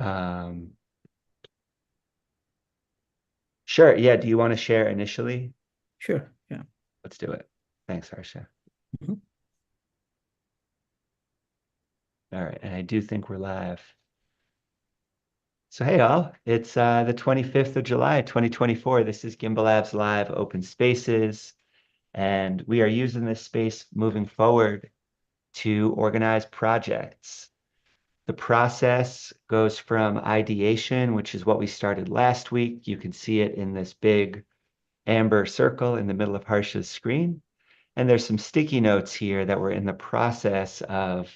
Um, sure. Yeah. Do you want to share initially? Sure. Yeah. Let's do it. Thanks, Harsha. Mhm. All right. And I do think we're live. So, hey, all. It's the 25th of July, 2024. This is Gimbalabs Live Open Spaces. And we are using this space moving forward to organize projects. The process goes from ideation, which is what we started last week. You can see it in this big amber circle in the middle of Harsha's screen. And there's some sticky notes here that we're in the process of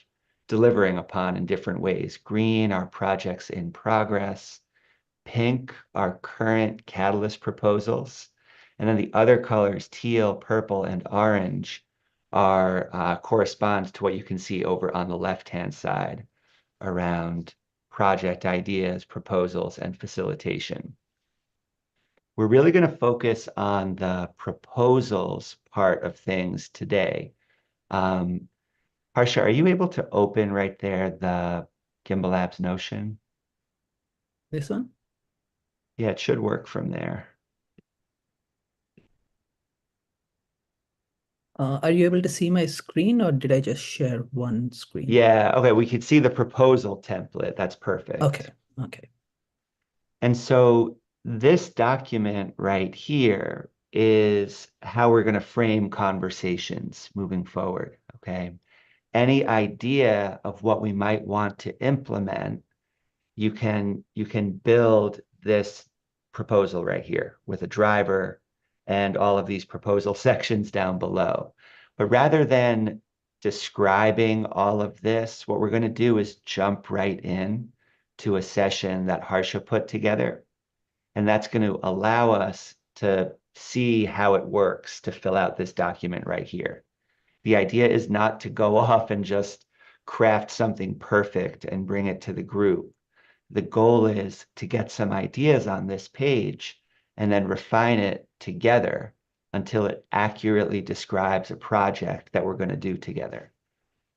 delivering upon in different ways. Green, our projects in progress. Pink, our current Catalyst proposals. And then the other colors, teal, purple, and orange, are correspond to what you can see over on the left-hand side around project ideas, proposals, and facilitation. We're really going to focus on the proposals part of things today. Um, Harsha, are you able to open right there the Gimbalabs Notion? This one? Yeah, it should work from there. Are you able to see my screen or did I just share one screen? Yeah, okay, we could see the proposal template. That's Okay. perfect. Okay. And so this document right here is how we're going to frame conversations moving forward, okay? Any idea of what we might want to implement, you can build this proposal right here with a driver and all of these proposal sections down below. But rather than describing all of this, what we're going to do is jump right in to a session that Harsha put together. And that's going to allow us to see how it works to fill out this document right here. The idea is not to go off and just craft something perfect and bring it to the group. The goal is to get some ideas on this page and then refine it together until it accurately describes a project that we're going to do together.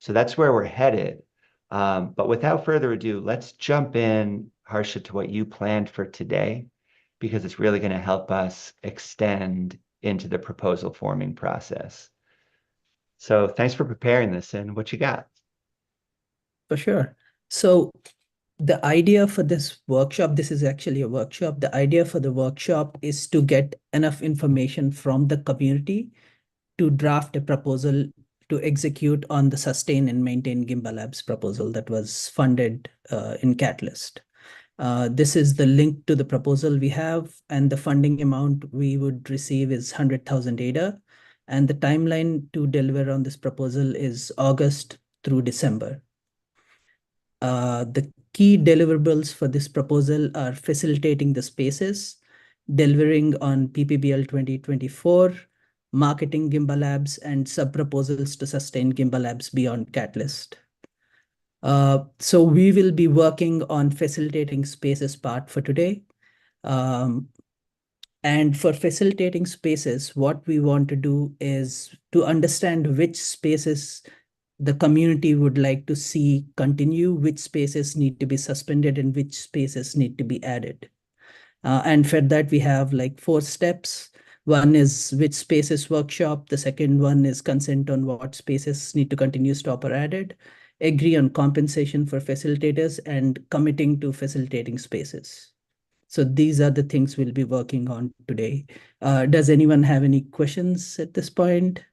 So that's where we're headed. But without further ado, let's jump in, Harsha, to what you planned for today, because it's really going to help us extend into the proposal forming process. So thanks for preparing this, and what you got? For sure. So the idea for this workshop, this is actually a workshop. The idea for the workshop is to get enough information from the community to draft a proposal to execute on the sustain and maintain Gimbalabs proposal that was funded in Catalyst. This is the link to the proposal we have, and the funding amount we would receive is 100,000 ADA. And the timeline to deliver on this proposal is August through December. The key deliverables for this proposal are facilitating the spaces, delivering on PPBL 2024, marketing Gimbalabs, and sub-proposals to sustain Gimbalabs beyond Catalyst. So we will be working on facilitating spaces part for today. And for facilitating spaces, what we want to do is to understand which spaces the community would like to see continue, which spaces need to be suspended, and which spaces need to be added. And for that, we have like 4 steps. One is which spaces workshop. The second one is consent on what spaces need to continue, stop, or added. Agree on compensation for facilitators and committing to facilitating spaces. So these are the things we'll be working on today. Does anyone have any questions at this point?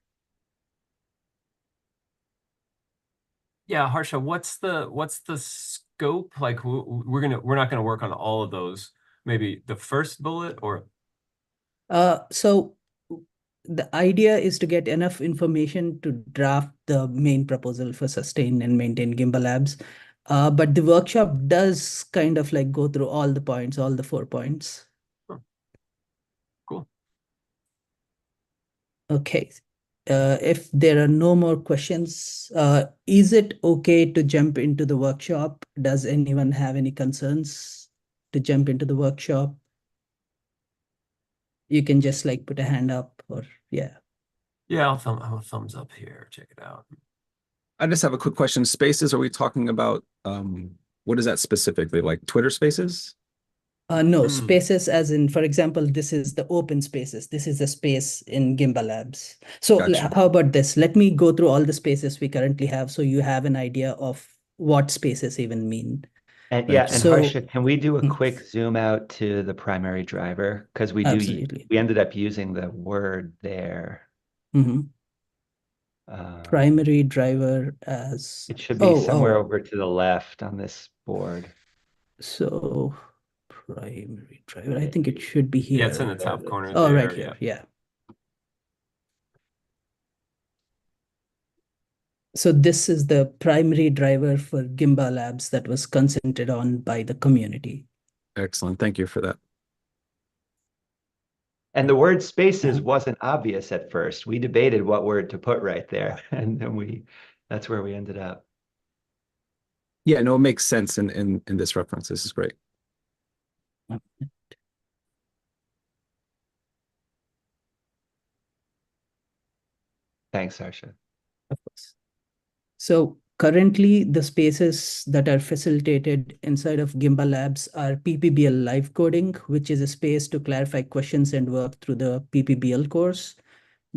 Yeah, Harsha, what's the scope? Like we're not gonna work on all of those. Maybe the first bullet or So the idea is to get enough information to draft the main proposal for sustain and maintain Gimbalabs. But the workshop does kind of like go through all the points, all the 4 points. oh, cool. Okay. If there are no more questions, is it okay to jump into the workshop? Does anyone have any concerns to jump into the workshop? You can just like put a hand up or yeah. Yeah, I'll thumbs up here. Check it out. I just have a quick question. Spaces, are we talking about What is that specifically? Like Twitter Spaces? No, Hmm. spaces as in, for example, this is the open spaces. This is a space in Gimbalabs. So Gotcha. how about this? Let me go through all the spaces we currently have so you have an idea of what spaces even mean. And yeah, Thank you. and So Harsha, can we do a mm, quick zoom out to the primary driver? Because absolutely. we ended up using the word there. Mhm. Um, Primary driver as, it should be oh, somewhere oh, over to the left on this board. so primary driver, I think it should be Yeah, it's in here. the top corner Oh, right there. here, Yeah. yeah. So this is the primary driver for Gimbalabs that was consented on by the community. Excellent. Thank you for that. And the word spaces Uh-huh. wasn't obvious at first. We debated what word to put right there, and then that's where we ended up. Yeah, no, it makes sense in this reference. This is great. Thanks, Harsha. Of course. So currently, the spaces that are facilitated inside of Gimbalabs are PPBL live coding, which is a space to clarify questions and work through the PPBL course.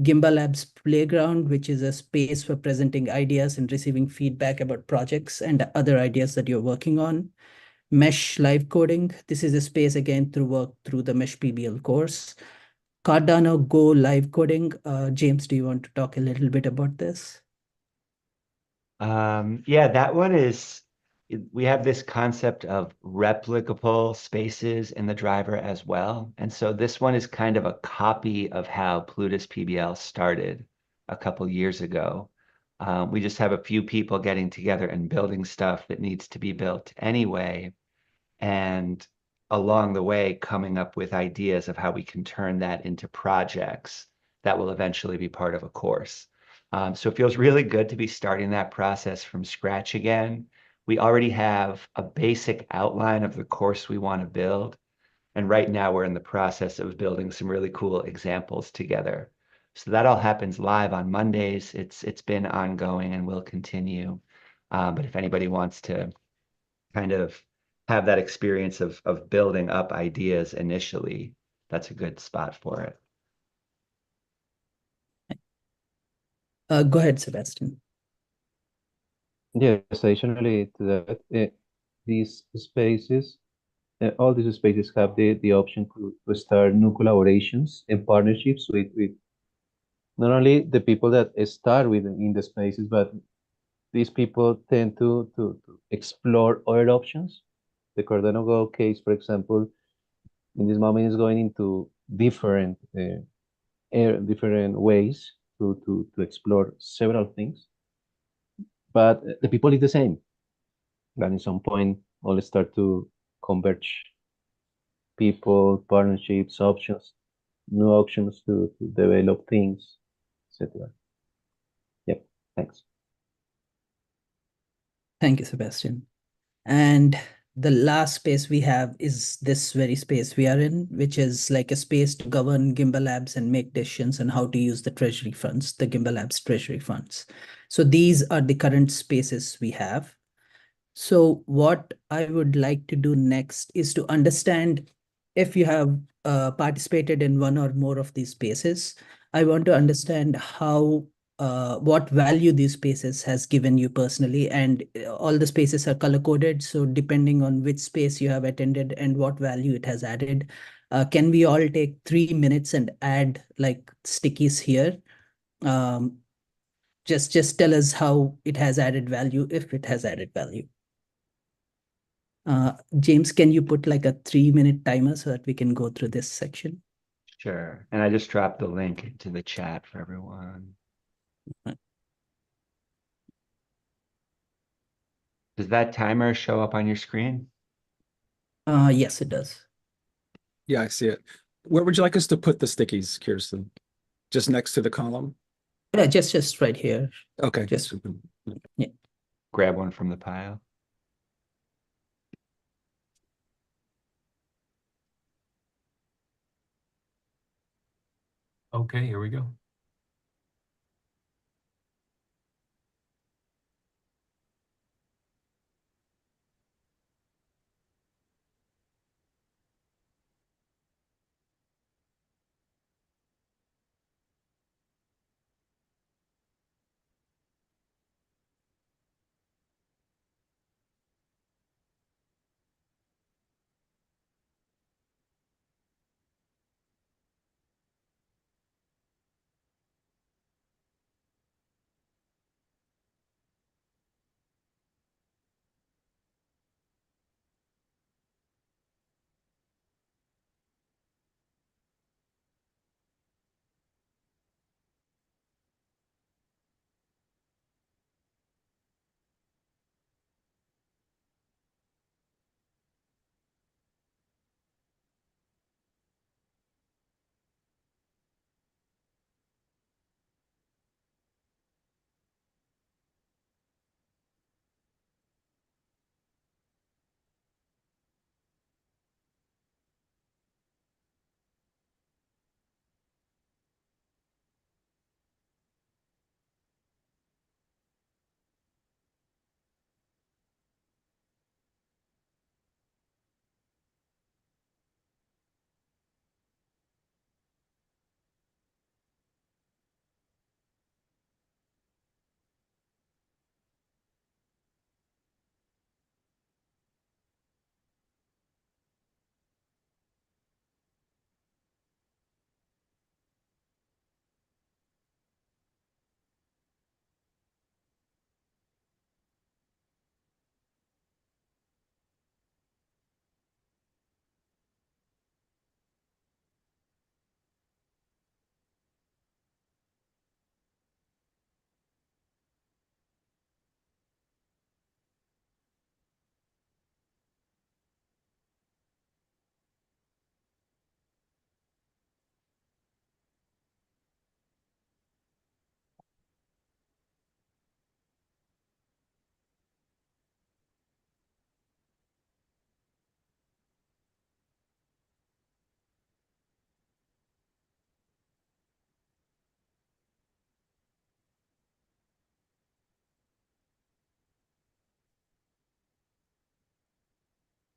Gimbalabs Playground, which is a space for presenting ideas and receiving feedback about projects and other ideas that you're working on. Mesh live coding, this is a space again to work through the Mesh PBL course. Cardano Go live coding. James, do you want to talk a little bit about this? Yeah, that one is, we have this concept of replicable spaces in the driver as well. And so this one is kind of a copy of how Plutus PBL started a couple years ago. We just have a few people getting together and building stuff that needs to be built anyway, and along the way coming up with ideas of how we can turn that into projects that will eventually be part of a course. So it feels really good to be starting that process from scratch again. We already have a basic outline of the course we want to build. And right now we're in the process of building some really cool examples together. So that all happens live on Mondays. It's been ongoing and will continue. But if anybody wants to kind of have that experience of building up ideas initially, that's a good spot for it. Go ahead, Sebastian. Yes, additionally to that, these spaces, all these spaces have the option to start new collaborations and partnerships with not only the people that start with in the spaces, but these people tend to explore other options. The Cardano Go case, for example, in this moment is going into different ways to explore several things, but the people is the same. And at some point, all start to converge people, partnerships, options, new options to develop things, etc. Yep, thanks. Thank you, Sebastian. And the last space we have is this very space we are in, which is like a space to govern Gimbalabs and make decisions on how to use the treasury funds, the Gimbalabs treasury funds. So these are the current spaces we have. So what I would like to do next is to understand if you have participated in one or more of these spaces. I want to understand how what value these spaces has given you personally, and all the spaces are color coded. So depending on which space you have attended and what value it has added, can we all take 3 minutes and add like stickies here? Um, just tell us how it has added value, if it has added value. James, can you put like a 3 minute timer so that we can go through this section? Sure. And I just dropped the link into the chat for everyone. Does that timer show up on your screen? Yes, it does. Yeah, I see it. Where would you like us to put the stickies, Kirsten? Just next to the column? Yeah, just right here. Okay. Just yeah. Grab one from the pile. Okay, here we go.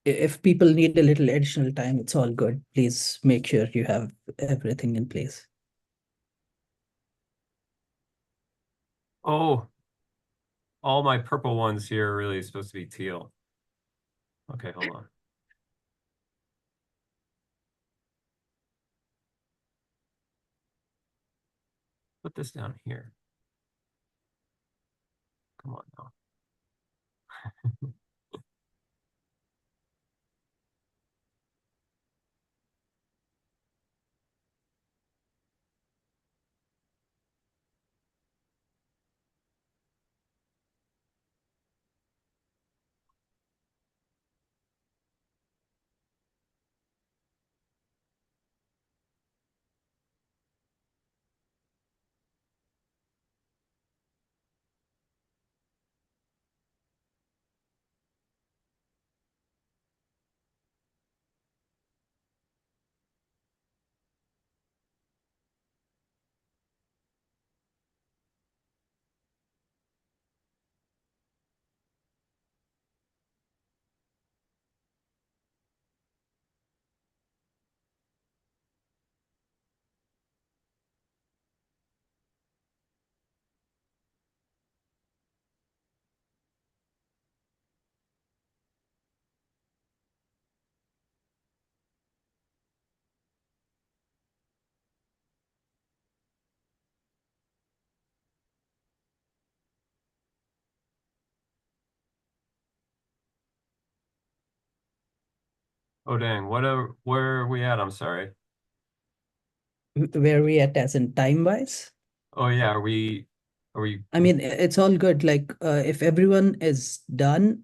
if people need a little additional time, it's all good. Please make sure you have everything in place. Oh, all my purple ones here are really supposed to be teal. Okay, hold on. Put this down here. Come on now. Oh dang, where are we at? I'm sorry. Where are we at as in time-wise? Oh yeah, are we I mean, it's all good. Like, if everyone is done,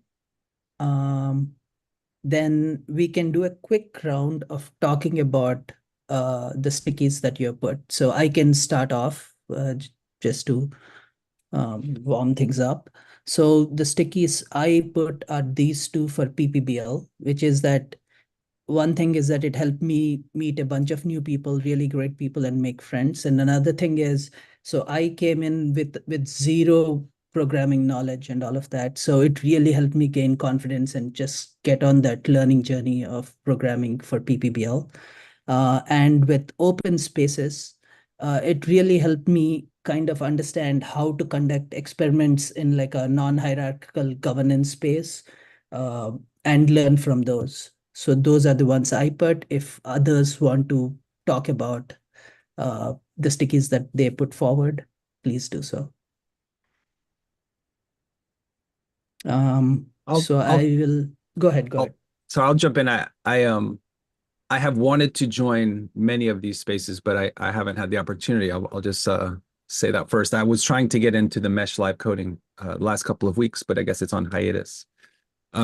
then we can do a quick round of talking about the stickies that you have put. So I can start off just to warm things up. So the stickies I put are these two for PPBL, which is that one thing is that it helped me meet a bunch of new people, really great people, and make friends. And another thing is, so I came in with zero programming knowledge and all of that. So it really helped me gain confidence and just get on that learning journey of programming for PPBL. And with open spaces, it really helped me kind of understand how to conduct experiments in like a non-hierarchical governance space, uh, and learn from those. So those are the ones I put. If others want to talk about the stickies that they put forward, please do so. So I I'll, will go ahead. Go I'll ahead. so I'll jump in. I have wanted to join many of these spaces, but I haven't had the opportunity. I'll just say that first. I was trying to get into the mesh live coding last couple of weeks, but I guess it's on hiatus.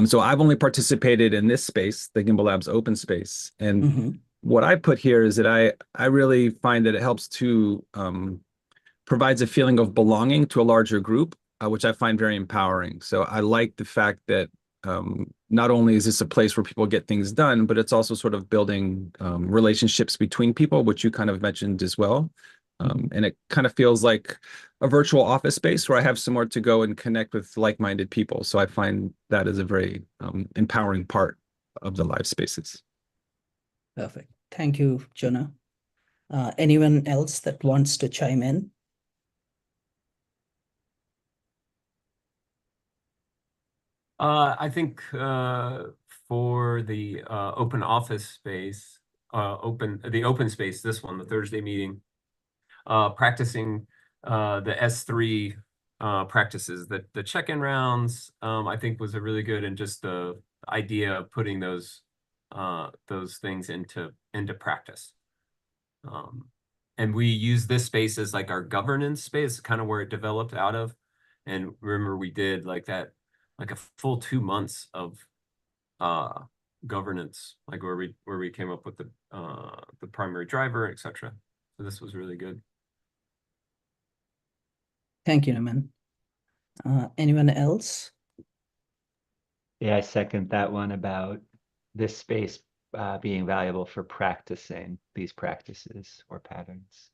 So I've only participated in this space, the Gimbalabs Open Space, and what I put here is that I really find that it helps to provides a feeling of belonging to a larger group, which I find very empowering. So I like the fact that not only is this a place where people get things done, but it's also sort of building relationships between people, which you kind of mentioned as well. And it kind of feels like a virtual office space where I have somewhere to go and connect with like-minded people. So I find that is a very empowering part of the live spaces. Perfect. Thank you, Jonah. Anyone else that wants to chime in? I think for the open office space, the open space, this one, the Thursday meeting, practicing the S3 practices, the check-in rounds, I think was a really good, and just the idea of putting those things into practice. And we use this space as like our governance space, kind of where it developed out of. And remember, we did like that, like a full 2 months of governance, like where we came up with the primary driver, etc. So this was really good. Thank you, Naman. Anyone else? Yeah, I second that one about this space being valuable for practicing these practices or patterns.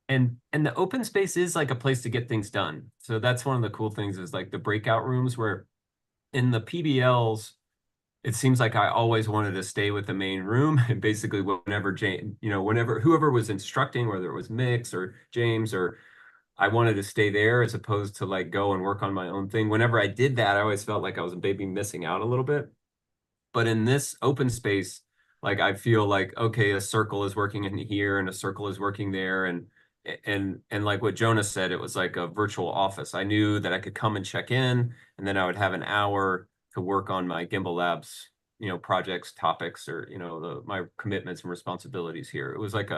and the open space is like a place to get things done. So that's one of the cool things is like the breakout rooms where in the PBLs, it seems like I always wanted to stay with the main room. And basically whenever James, whenever whoever was instructing, whether it was Mix or James, or I wanted to stay there as opposed to like go and work on my own thing. Whenever I did that, I always felt like I was maybe missing out a little bit. But in this open space, like I feel like, okay, a circle is working in here and a circle is working there. And like what Jonas said, it was like a virtual office. I knew that I could come and check in, and then I would have an hour to work on my Gimbalabs, projects, topics, or, my commitments and responsibilities here. It was like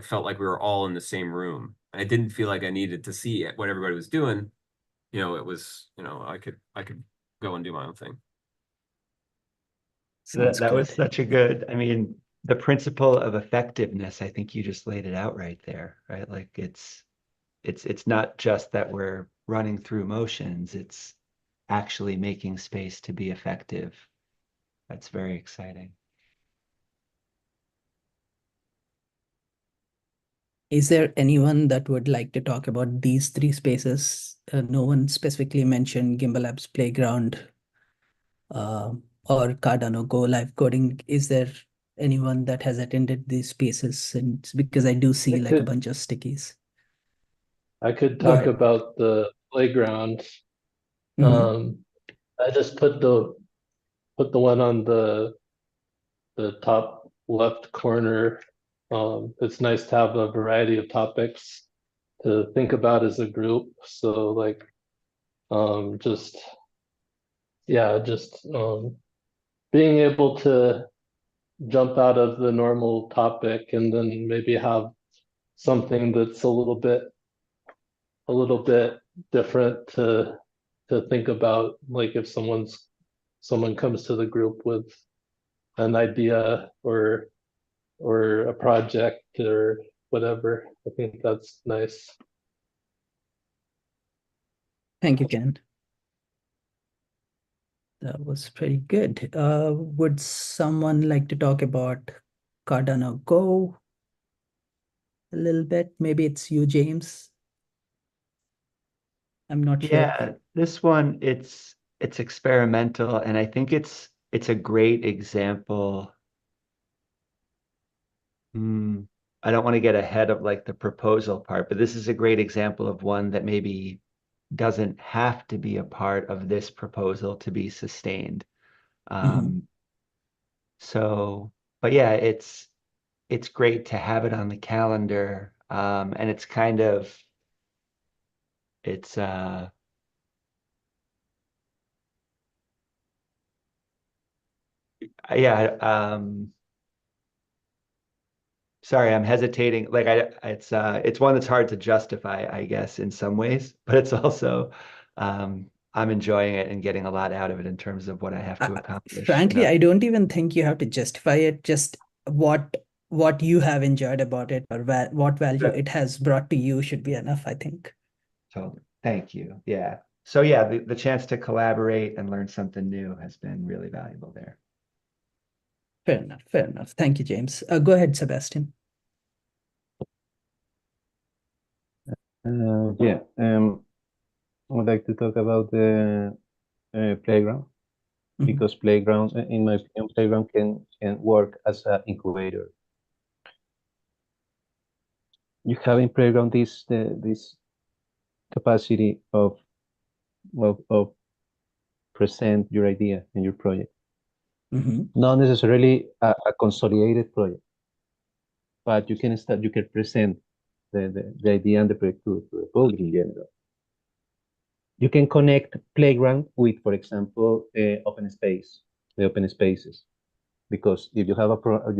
felt like we were all in the same room. I didn't feel like I needed to see what everybody was doing. It was, I could go and do my own thing. Sounds That was good. such a good, I mean, the principle of effectiveness, I think you just laid it out right there, right? Like it's not just that we're running through motions, it's actually making space to be effective. That's very exciting. Is there anyone that would like to talk about these three spaces? No one specifically mentioned Gimbalabs Playground uh, or Cardano Go Live Coding. Is there anyone that has attended these spaces? And because I do see like a bunch of stickies. I could Go talk ahead. about the playground. Mhm. I just put the one on the top left corner. It's nice to have a variety of topics to think about as a group. So like just yeah, just being able to jump out of the normal topic and then maybe have something that's a little bit different to think about, like if someone comes to the group with an idea or a project or whatever. I think that's nice. Thank you, Ken. That was pretty good. Would someone like to talk about Cardano Go a little bit? Maybe it's you, James. I'm not sure. Yeah, this one it's experimental, and I think it's a great example. I don't want to get ahead of like the proposal part, but this is a great example of one that maybe doesn't have to be a part of this proposal to be sustained. Mhm. So, but yeah, it's great to have it on the calendar. And it's kind of it's yeah, sorry, I'm hesitating. Like it's one that's hard to justify, I guess, in some ways, but it's also I'm enjoying it and getting a lot out of it in terms of what I have to accomplish. Frankly, I don't even think you have to justify it. Just what you have enjoyed about it or what value Yeah. it has brought to you should be enough, I think. So thank you. Yeah. So yeah, the chance to collaborate and learn something new has been really valuable there. Fair enough. Fair enough. Thank you, James. Go ahead, Sebastian. Yeah, I would like to talk about the playground because playground, in my opinion, playground can work as an incubator. You have in playground this capacity of present your idea and your project. Not necessarily a consolidated project, but you can present the idea and the project to the public in general. You can connect playground with, for example, the open spaces, because if you have a project,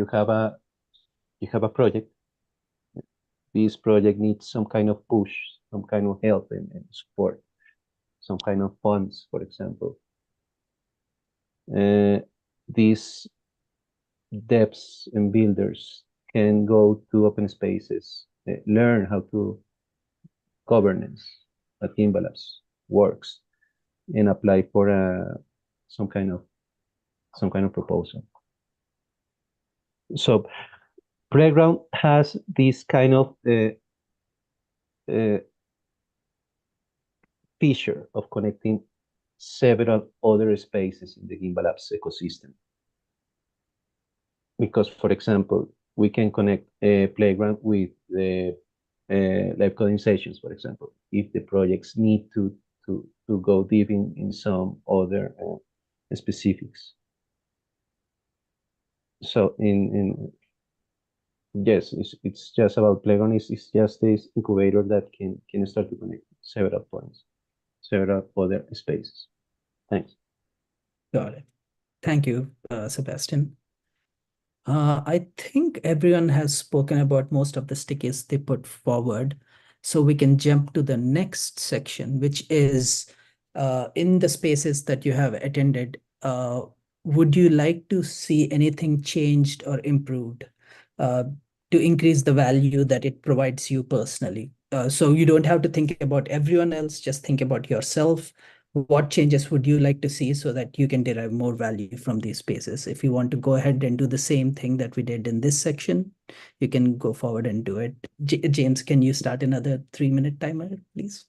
this project needs some kind of push, some kind of help and support, some kind of funds, for example. These devs and builders can go to open spaces, learn how to governance at Gimbalabs works, and apply for some kind of proposal. So playground has this kind of feature of connecting several other spaces in the Gimbalabs ecosystem. Because, for example, we can connect a playground with the live coding sessions, for example, if the projects need to go deep in some other specifics. So yes, it's just about playground. It's just this incubator that can start to connect several points, several other spaces. Thanks. Got it. Thank you, Sebastian. I think everyone has spoken about most of the stickies they put forward. So we can jump to the next section, which is in the spaces that you have attended, would you like to see anything changed or improved uh, to increase the value that it provides you personally? So you don't have to think about everyone else, just think about yourself. What changes would you like to see so that you can derive more value from these spaces? If you want to go ahead and do the same thing that we did in this section, you can go forward and do it. James, can you start another 3-minute timer, please?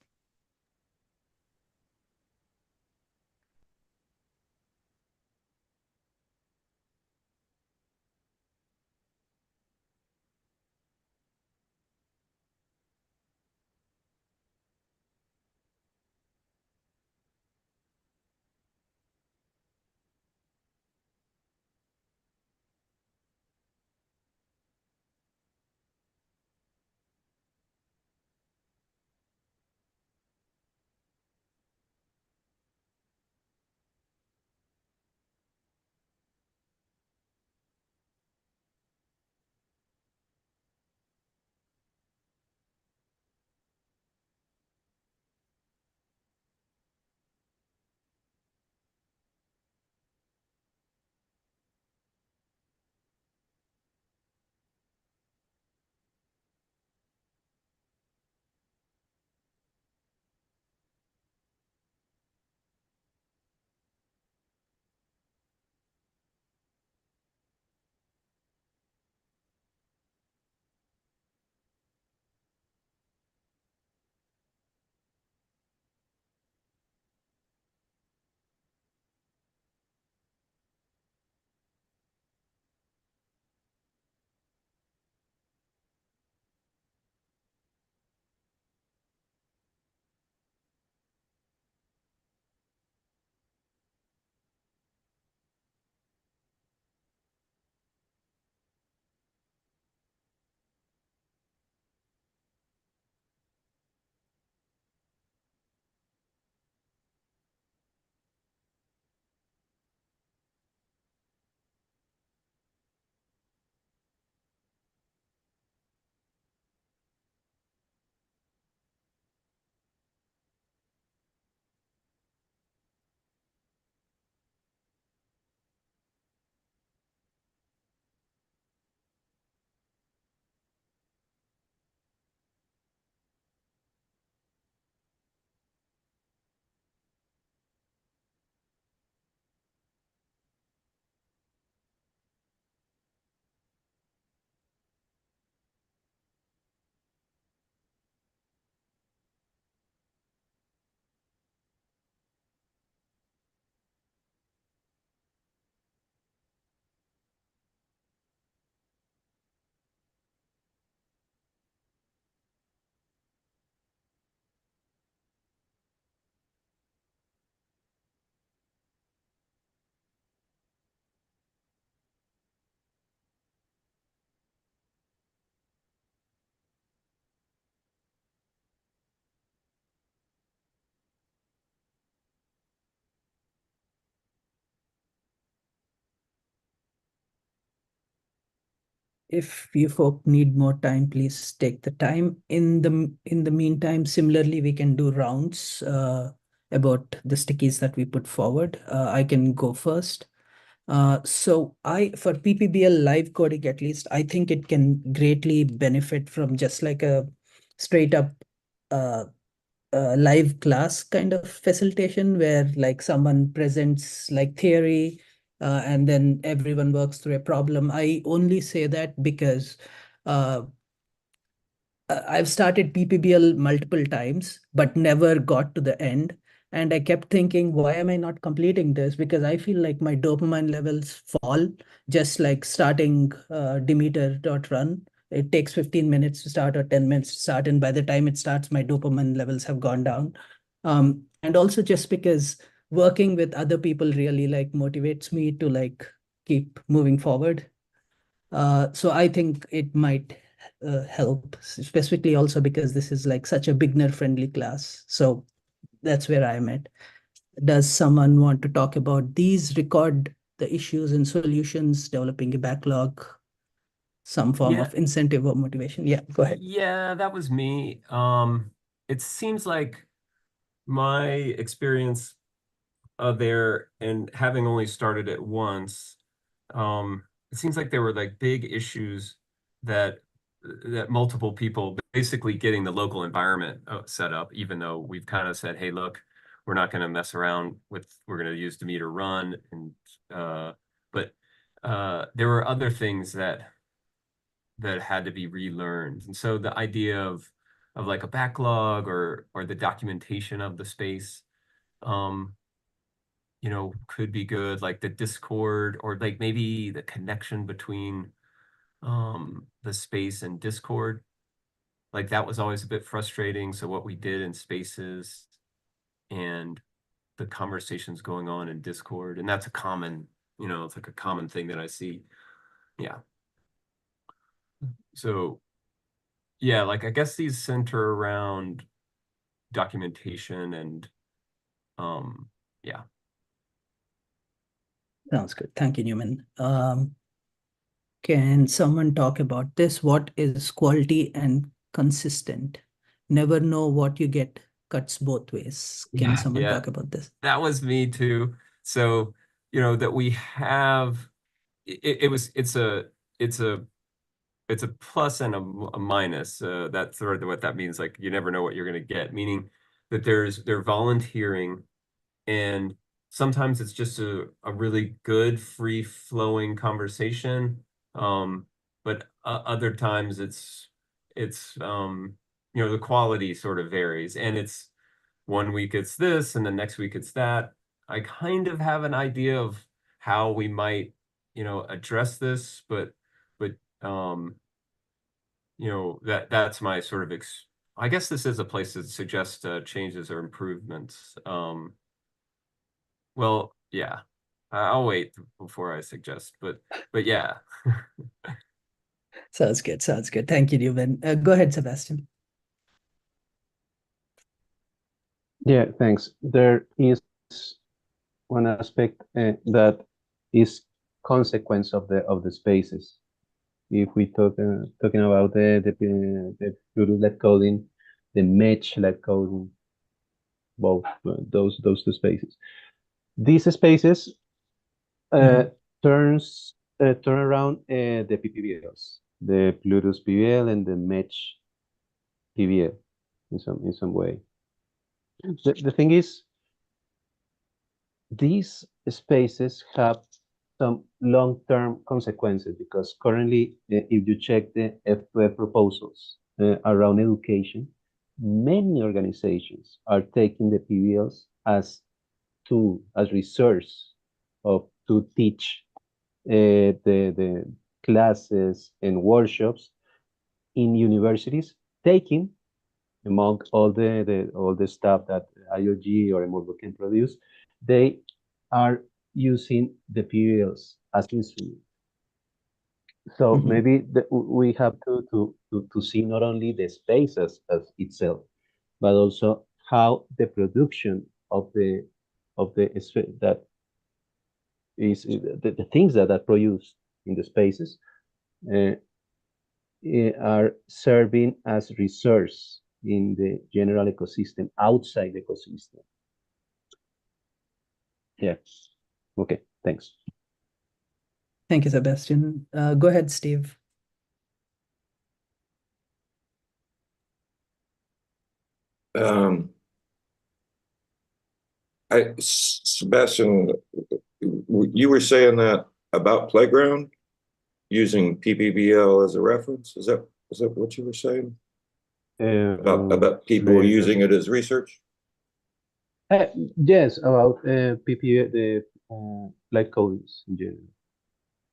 If you folk need more time, please take the time. In the meantime, similarly, we can do rounds about the stickies that we put forward. I can go first. So for PPBL live coding, at least, I think it can greatly benefit from just like a straight up uh, live class kind of facilitation where like someone presents like theory and then everyone works through a problem. I only say that because I've started PPBL multiple times, but never got to the end. And I kept thinking, why am I not completing this? Because I feel like my dopamine levels fall, just like starting Demeter.run. It takes 15 minutes to start or 10 minutes to start. And by the time it starts, my dopamine levels have gone down. And also just because working with other people really like motivates me to like keep moving forward. So I think it might help, specifically also because this is like such a beginner-friendly class. So that's where I'm at. Does someone want to talk about these, record the issues and solutions, developing a backlog, some form Yeah. of incentive or motivation? Yeah, go ahead. Yeah, that was me. It seems like my experience there, and having only started it once, it seems like there were like big issues that multiple people basically getting the local environment set up, even though we've kind of said, hey, look, we're not going to mess around with, we're going to use Demeter run, and but there were other things that had to be relearned. And so the idea of like a backlog or the documentation of the space, you know, could be good, like the Discord, or like maybe the connection between the space and Discord. Like that was always a bit frustrating. So what we did in spaces and the conversations going on in Discord, and that's a common, you know, it's like a common thing that I see. Yeah. So yeah, like I guess these center around documentation and yeah. Sounds good. Thank you, Newman. Can someone talk about this? What is quality and consistent? Never know what you get cuts both ways. Can someone Yeah, talk about this? that was me too. So, you know, that we have it's a plus and a minus. That's sort of what that means. Like you never know what you're going to get, meaning that they're volunteering, and sometimes it's just a really good free flowing conversation. But other times it's you know, the quality sort of varies, and it's one week it's this and the next week it's that. I kind of have an idea of how we might, you know, address this, but you know, that's my sort of I guess this is a place that suggests changes or improvements. Well, yeah, I'll wait before I suggest, but yeah. Sounds good. Sounds good. Thank you, Newman. Go ahead, Sebastian. Yeah, thanks. There is one aspect that is consequence of the spaces. If we talking about the Bluetooth-led coding, the mesh-led coding, both those two spaces. These spaces turn around the PPBLs, the Bluetooth PBL and the mesh PBL in some way. The thing is, these spaces have some long-term consequences because currently, if you check the F2F proposals around education, many organizations are taking the PBLs as resource to teach the classes and workshops in universities, taking among all the stuff that IoG or Emurgo can produce, they are using the PBLs as instruments. So maybe we have to see not only the space as itself, but also how the production of the that is the things that are produced in the spaces are serving as resource in the general ecosystem, outside the ecosystem. Yeah. Okay, thanks. Thank you, Sebastian. Go ahead, Steve. Sebastian, you were saying that about Playground using PPBL as a reference. Is that what you were saying? About people like, using it as research? yes, about PPA, the like codings in general.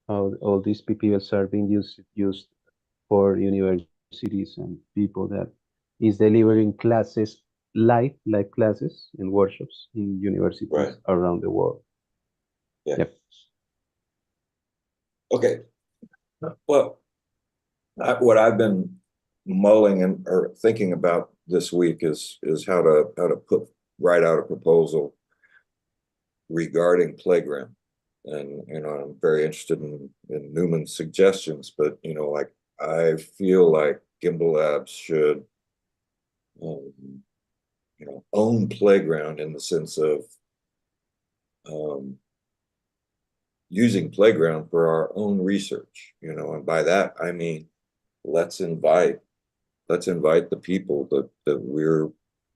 How all these PPLs are being used for universities and people that is delivering classes live classes and workshops in universities Right. around the world. Yeah. Yep. Okay. Well, what I've been mulling and or thinking about this week is how to write out a proposal regarding playground. And I'm very interested in Newman's suggestions, but like I feel like Gimbalabs should own playground in the sense of using playground for our own research, and by that I mean let's invite the people that we're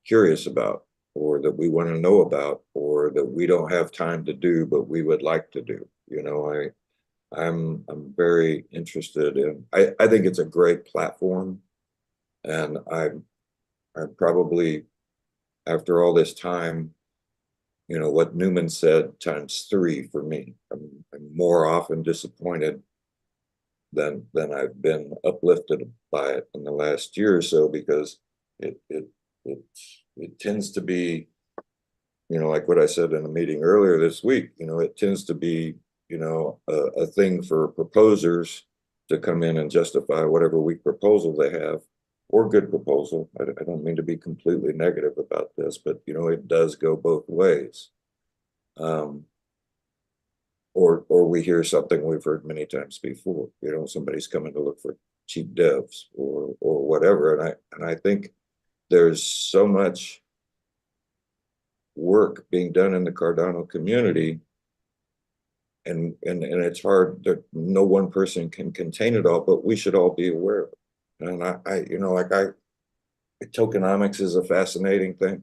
curious about, or that we want to know about, or that we don't have time to do but we would like to do. I'm very interested in, I think it's a great platform, and I'm probably, after all this time, what Newman said times 3 for me. I'm more often disappointed than I've been uplifted by it in the last year or so, because it tends to be, like what I said in a meeting earlier this week, it tends to be, a thing for proposers to come in and justify whatever weak proposal they have, or good proposal. I don't mean to be completely negative about this, but it does go both ways. Or we hear something we've heard many times before. Somebody's coming to look for cheap devs or whatever. And I think there's so much work being done in the Cardano community, and it's hard that no one person can contain it all, but we should all be aware of it. And tokenomics is a fascinating thing.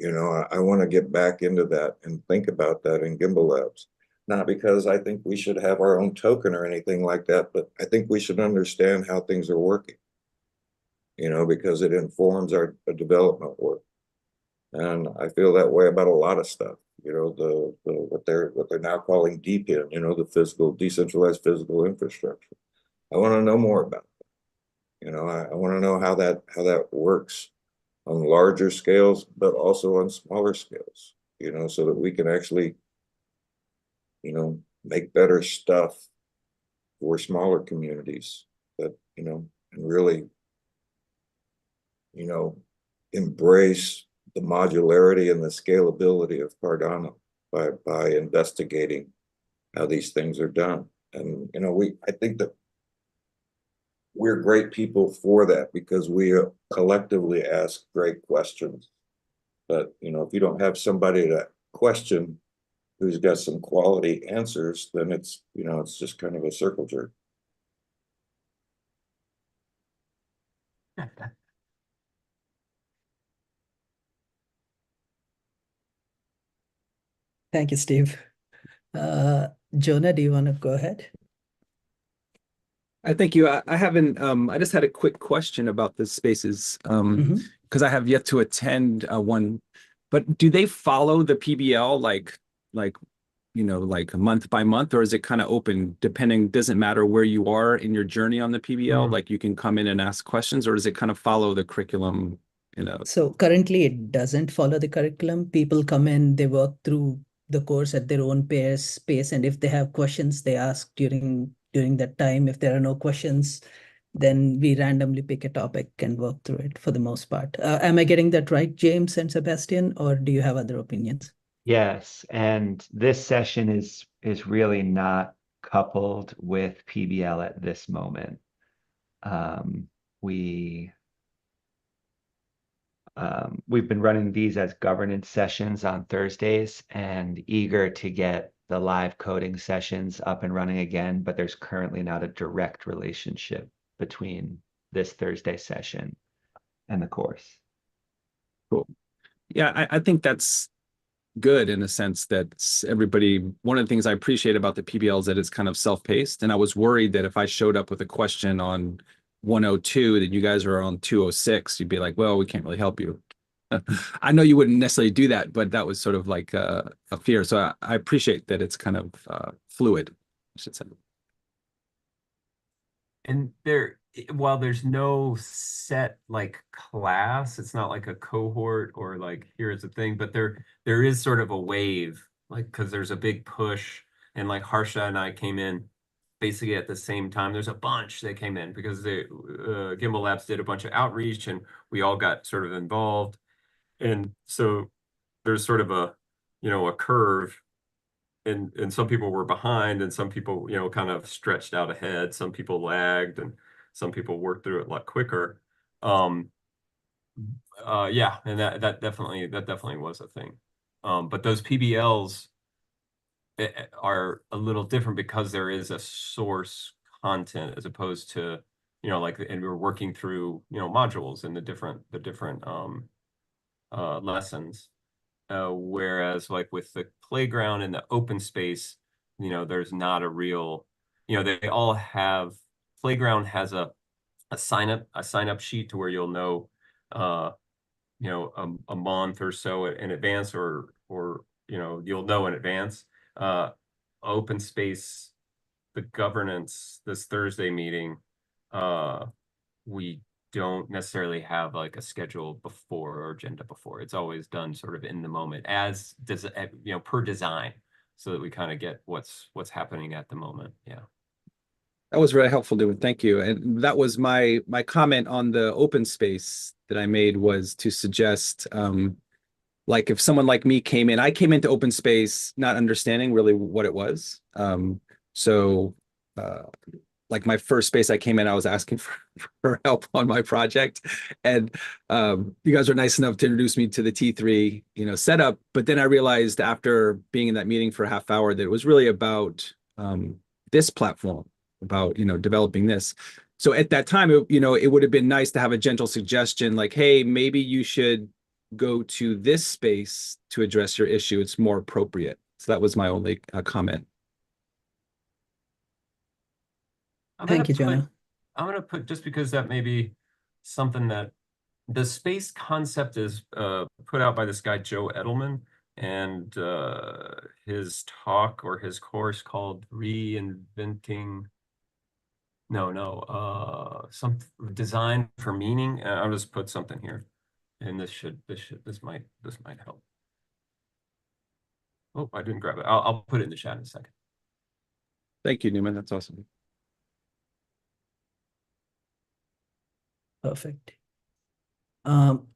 I want to get back into that and think about that in Gimbalabs. Not because I think we should have our own token or anything like that, but I think we should understand how things are working, because it informs our development work. And I feel that way about a lot of stuff, what they're now calling DPIN, the decentralized physical infrastructure. I want to know more about that. I want to know how that works on larger scales, but also on smaller scales, so that we can actually make better stuff for smaller communities that, and really, embrace the modularity and the scalability of Cardano by investigating how these things are done. And, I think that we're great people for that, because we collectively ask great questions. But, if you don't have somebody to question who's got some quality answers, then it's just kind of a circle jerk. Thank you, Steve. Jonah, do you want to go ahead? I thank you. I haven't. I just had a quick question about the spaces, because I have yet to attend one. But do they follow the PBL like month by month, or is it kind of open? Depending, doesn't matter where you are in your journey on the PBL. Like you can come in and ask questions, or does it kind of follow the curriculum? So currently, it doesn't follow the curriculum. People come in, they work through the course at their own pace, and if they have questions, they ask during that time. If there are no questions, then we randomly pick a topic and work through it for the most part. Am I getting that right, James and Sebastian, or do you have other opinions? Yes, and this session is really not coupled with PBL at this moment. We've been running these as governance sessions on Thursdays, and eager to get the live coding sessions up and running again, but there's currently not a direct relationship between this Thursday session and the course. Cool. Yeah, I think that's good in a sense that everybody, one of the things I appreciate about the PBL is that it's kind of self-paced. And I was worried that if I showed up with a question on 102, then you guys are on 206, you'd be like, well, we can't really help you. I know you wouldn't necessarily do that, but that was sort of like a fear. So I appreciate that it's kind of fluid, I should say. And while there's no set like class, it's not like a cohort or like here's a thing, but there is sort of a wave, like because there's a big push, and like Harsha and I came in basically at the same time. There's a bunch that came in because the Gimbalabs did a bunch of outreach, and we all got sort of involved, and so there's sort of a a curve, and some people were behind, and some people kind of stretched out ahead, some people lagged, and some people worked through it a lot quicker. um yeah, and that definitely was a thing. But those PBLs are a little different because there is a source content as opposed to like, and we're working through modules and the different lessons. Whereas like with the playground and the open space, there's not a real, they all have, playground has a sign up sheet to where you'll know, uh, a month or so in advance, or you'll know in advance. Open space, the governance, this Thursday meeting, uh, we don't necessarily have like a schedule before or agenda before. It's always done sort of in the moment as does per design, so that we kind of get what's happening at the moment. Yeah. That was very helpful, Dylan. Thank you. And that was my comment on the open space that I made, was to suggest, like if someone like me came in, I came into open space not understanding really what it was. So like my first space I came in, I was asking for help on my project. And you guys were nice enough to introduce me to the T3, setup. But then I realized after being in that meeting for a half hour that it was really about this platform, about, developing this. So at that time, it would have been nice to have a gentle suggestion like, hey, maybe you should go to this space to address your issue. It's more appropriate. So that was my only comment. Thank you, Jonah. I'm gonna put, just because that may be something that the space concept is put out by this guy Joe Edelman, and his talk or his course called Reinventing, some design for meaning. I'll just put something here, and this might help. Oh, I didn't grab it. I'll put it in the chat in a second. Thank you, Newman. That's awesome. Perfect.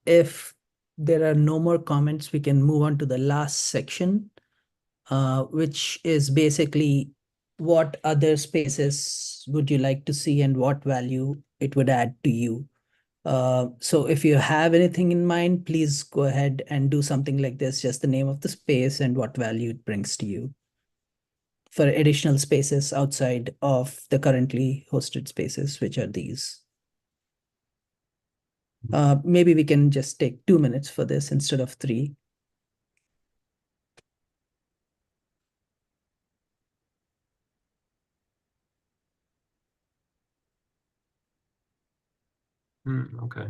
If there are no more comments, we can move on to the last section, which is basically what other spaces would you like to see and what value it would add to you. So if you have anything in mind, please go ahead and do something like this, just the name of the space and what value it brings to you for additional spaces outside of the currently hosted spaces, which are these. Maybe we can just take 2 minutes for this instead of 3. Okay.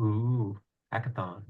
Ooh, hackathon.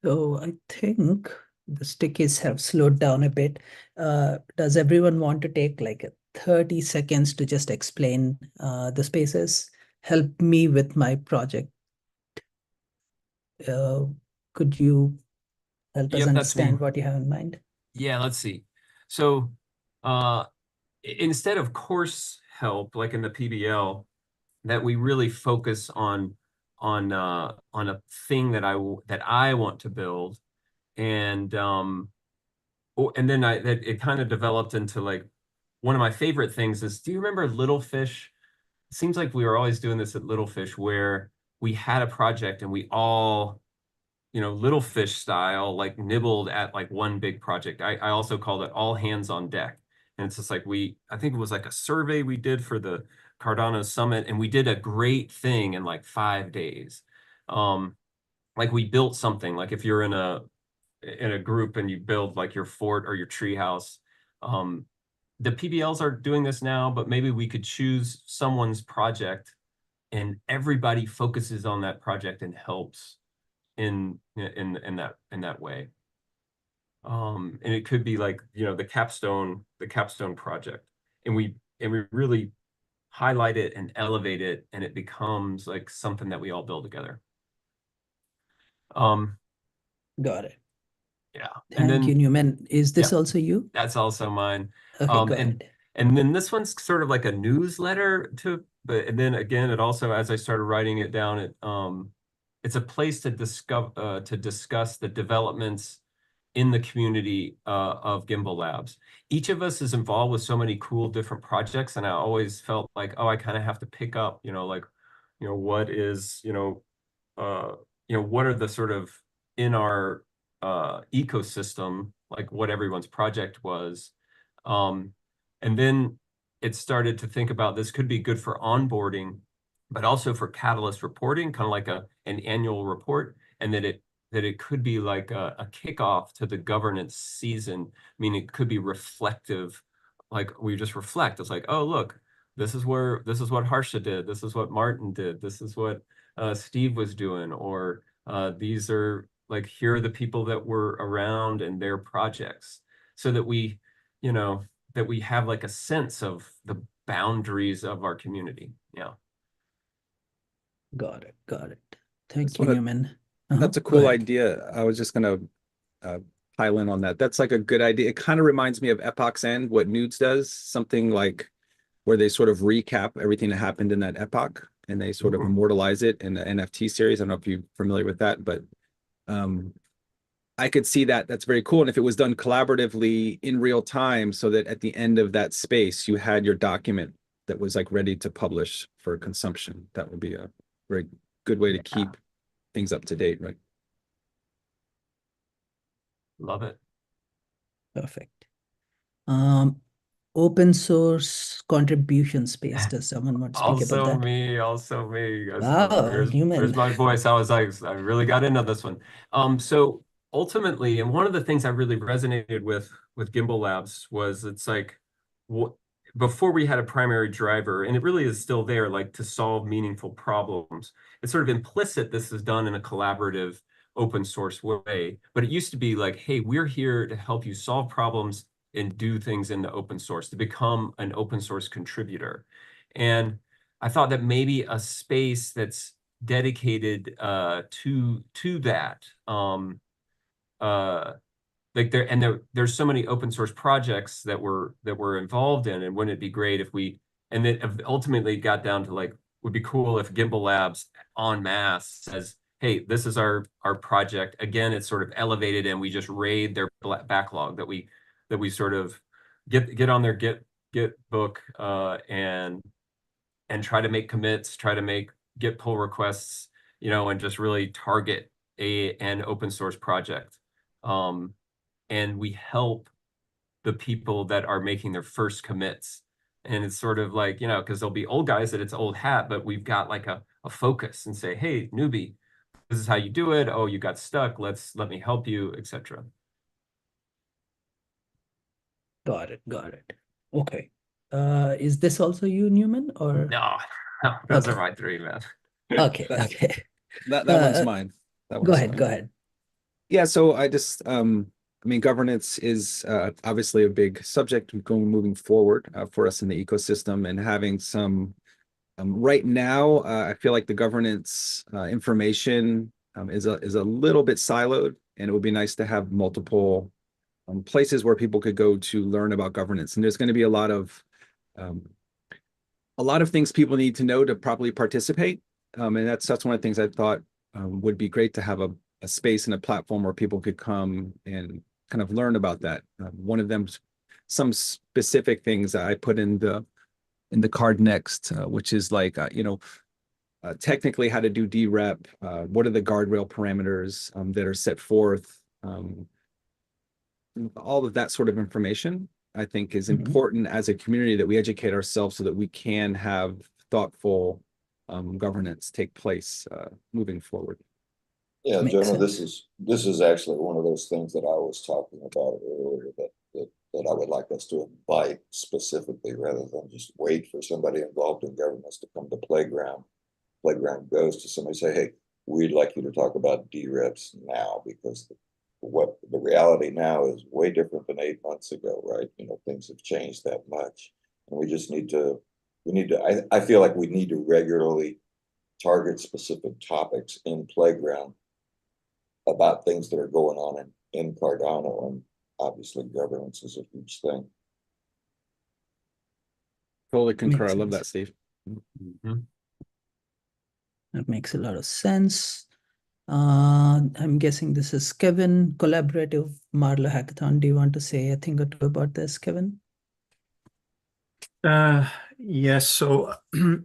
So I think the stickies have slowed down a bit. Does everyone want to take like a 30 seconds to just explain the spaces? Help me with my project. Uh, could you help us Yep, that's me. understand what you have in mind? Yeah, let's see. So instead of course help, like in the PBL, that we really focus on a thing that I want to build, and and then it kind of developed into like one of my favorite things is, do you remember Little Fish? It seems like we were always doing this at Little Fish, where we had a project and we all, Little Fish style, like nibbled at like one big project. I also called it all hands on deck. And it's just like I think it was like a survey we did for the Cardano Summit, and we did a great thing in like 5 days. Like we built something, like if you're in a group and you build like your fort or your tree house. The PBLs are doing this now, but maybe we could choose someone's project and everybody focuses on that project and helps in that way. And it could be like, the capstone project. And we really highlight it and elevate it, and it becomes like something that we all build together. Got it. Yeah. Thank you, Newman. Is this Yeah, also you? that's also mine. Okay, go ahead. And then this one's sort of like a newsletter and then again, it also, as I started writing it down, it's a place to discuss the developments in the community of Gimbalabs. Each of us is involved with so many cool different projects, and I always felt like, oh, I kind of have to pick up, like, what is, what are the sort of in our ecosystem, like what everyone's project was. Um, and then it started to think about this could be good for onboarding, but also for catalyst reporting, kind of like an annual report, and that it could be like a kickoff to the governance season. I mean, it could be reflective, like we just reflect. It's like, oh, look, this is what Harsha did. This is what Martin did. This is what Steve was doing, or these are like, here are the people that were around and their projects, so that we have like a sense of the boundaries of our community. Yeah. Got it. Got it. Thank So you, Newman. that's a Go cool ahead. idea. I was just gonna pile in on that. That's like a good idea. It kind of reminds me of Epoch's End, what Nudes does, something like where they sort of recap everything that happened in that epoch and they sort of immortalize it in the NFT series. I don't know if you're familiar with that, but I could see that. That's very cool. And if it was done collaboratively in real time, so that at the end of that space, you had your document that was like ready to publish for consumption, that would be a very good way to keep things up to date, right? Love it. Perfect. Open source contribution space. Does someone want to speak about that? Also me. Wow, Newman. There's my voice. I was like, I really got into this one. So ultimately, and one of the things I really resonated with Gimbalabs was, it's like, before we had a primary driver, and it really is still there, like to solve meaningful problems. It's sort of implicit this is done in a collaborative, open source way. But it used to be like, hey, we're here to help you solve problems and do things in the open source, to become an open source contributor. And I thought that maybe a space that's dedicated to that, like there's so many open source projects that we're involved in, and wouldn't it be great if we, and then ultimately got down to like, would be cool if Gimbalabs en masse says, hey, this is our project. Again, it's sort of elevated, and we just raid their backlog, that we sort of get on their Git book and try to make commits, try to make Git pull requests, and just really target an open source project. And we help the people that are making their first commits. And it's sort of like, because there'll be old guys that it's old hat, but we've got like a focus and say, hey, newbie, this is how you do it. Oh, you got stuck. Let me help you, etc. Got it. Okay. Is this also you, Newman, or? No, those Okay. are my three, man. Okay. That one's mine. That Go one's ahead. mine. Yeah, so I just I mean, governance is obviously a big subject moving forward for us in the ecosystem, and having some right now, I feel like the governance information is a little bit siloed, and it would be nice to have multiple places where people could go to learn about governance. And there's going to be a lot of things people need to know to properly participate, and that's one of the things I thought would be great to have a space and a platform where people could come and kind of learn about that. One of them, some specific things that I put in the card next, which is like, technically how to do DREP, what are the guardrail parameters that are set forth, all of that sort of information, I think is important as a community, that we educate ourselves so that we can have thoughtful governance take place moving forward. Yeah, Makes Jonah, sense. this is actually one of those things that I was talking about earlier, that I would like us to invite specifically, rather than just wait for somebody involved in governance to come to Playground. Playground goes to somebody, say, hey, we'd like you to talk about DREPs now, because what the reality now is way different than 8 months ago, right? Things have changed that much, and we just need to. I feel like we need to regularly target specific topics in Playground about things that are going on in Cardano, and obviously governance is a huge thing. Totally concur. Makes I love sense. that, Steve. That makes a lot of sense. I'm guessing this is Kevin, collaborative Marla Hackathon. Do you want to say a thing or two about this, Kevin? Yes, so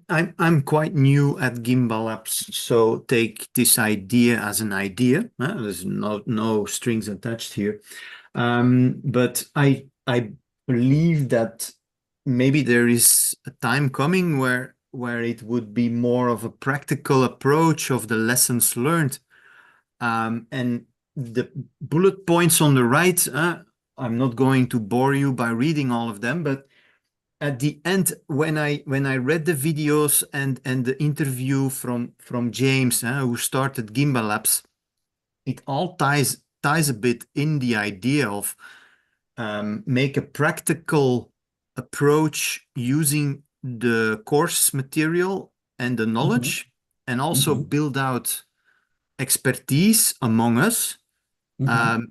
I'm quite new at Gimbalabs, so take this idea as an idea. There's no strings attached here, but I believe that maybe there is a time coming where it would be more of a practical approach of the lessons learned, and the bullet points on the right. I'm not going to bore you by reading all of them, but at the end, when I read the videos and the interview from James, who started Gimbalabs, it all ties a bit in the idea of make a practical approach using the course material and the knowledge, and also build out expertise among us.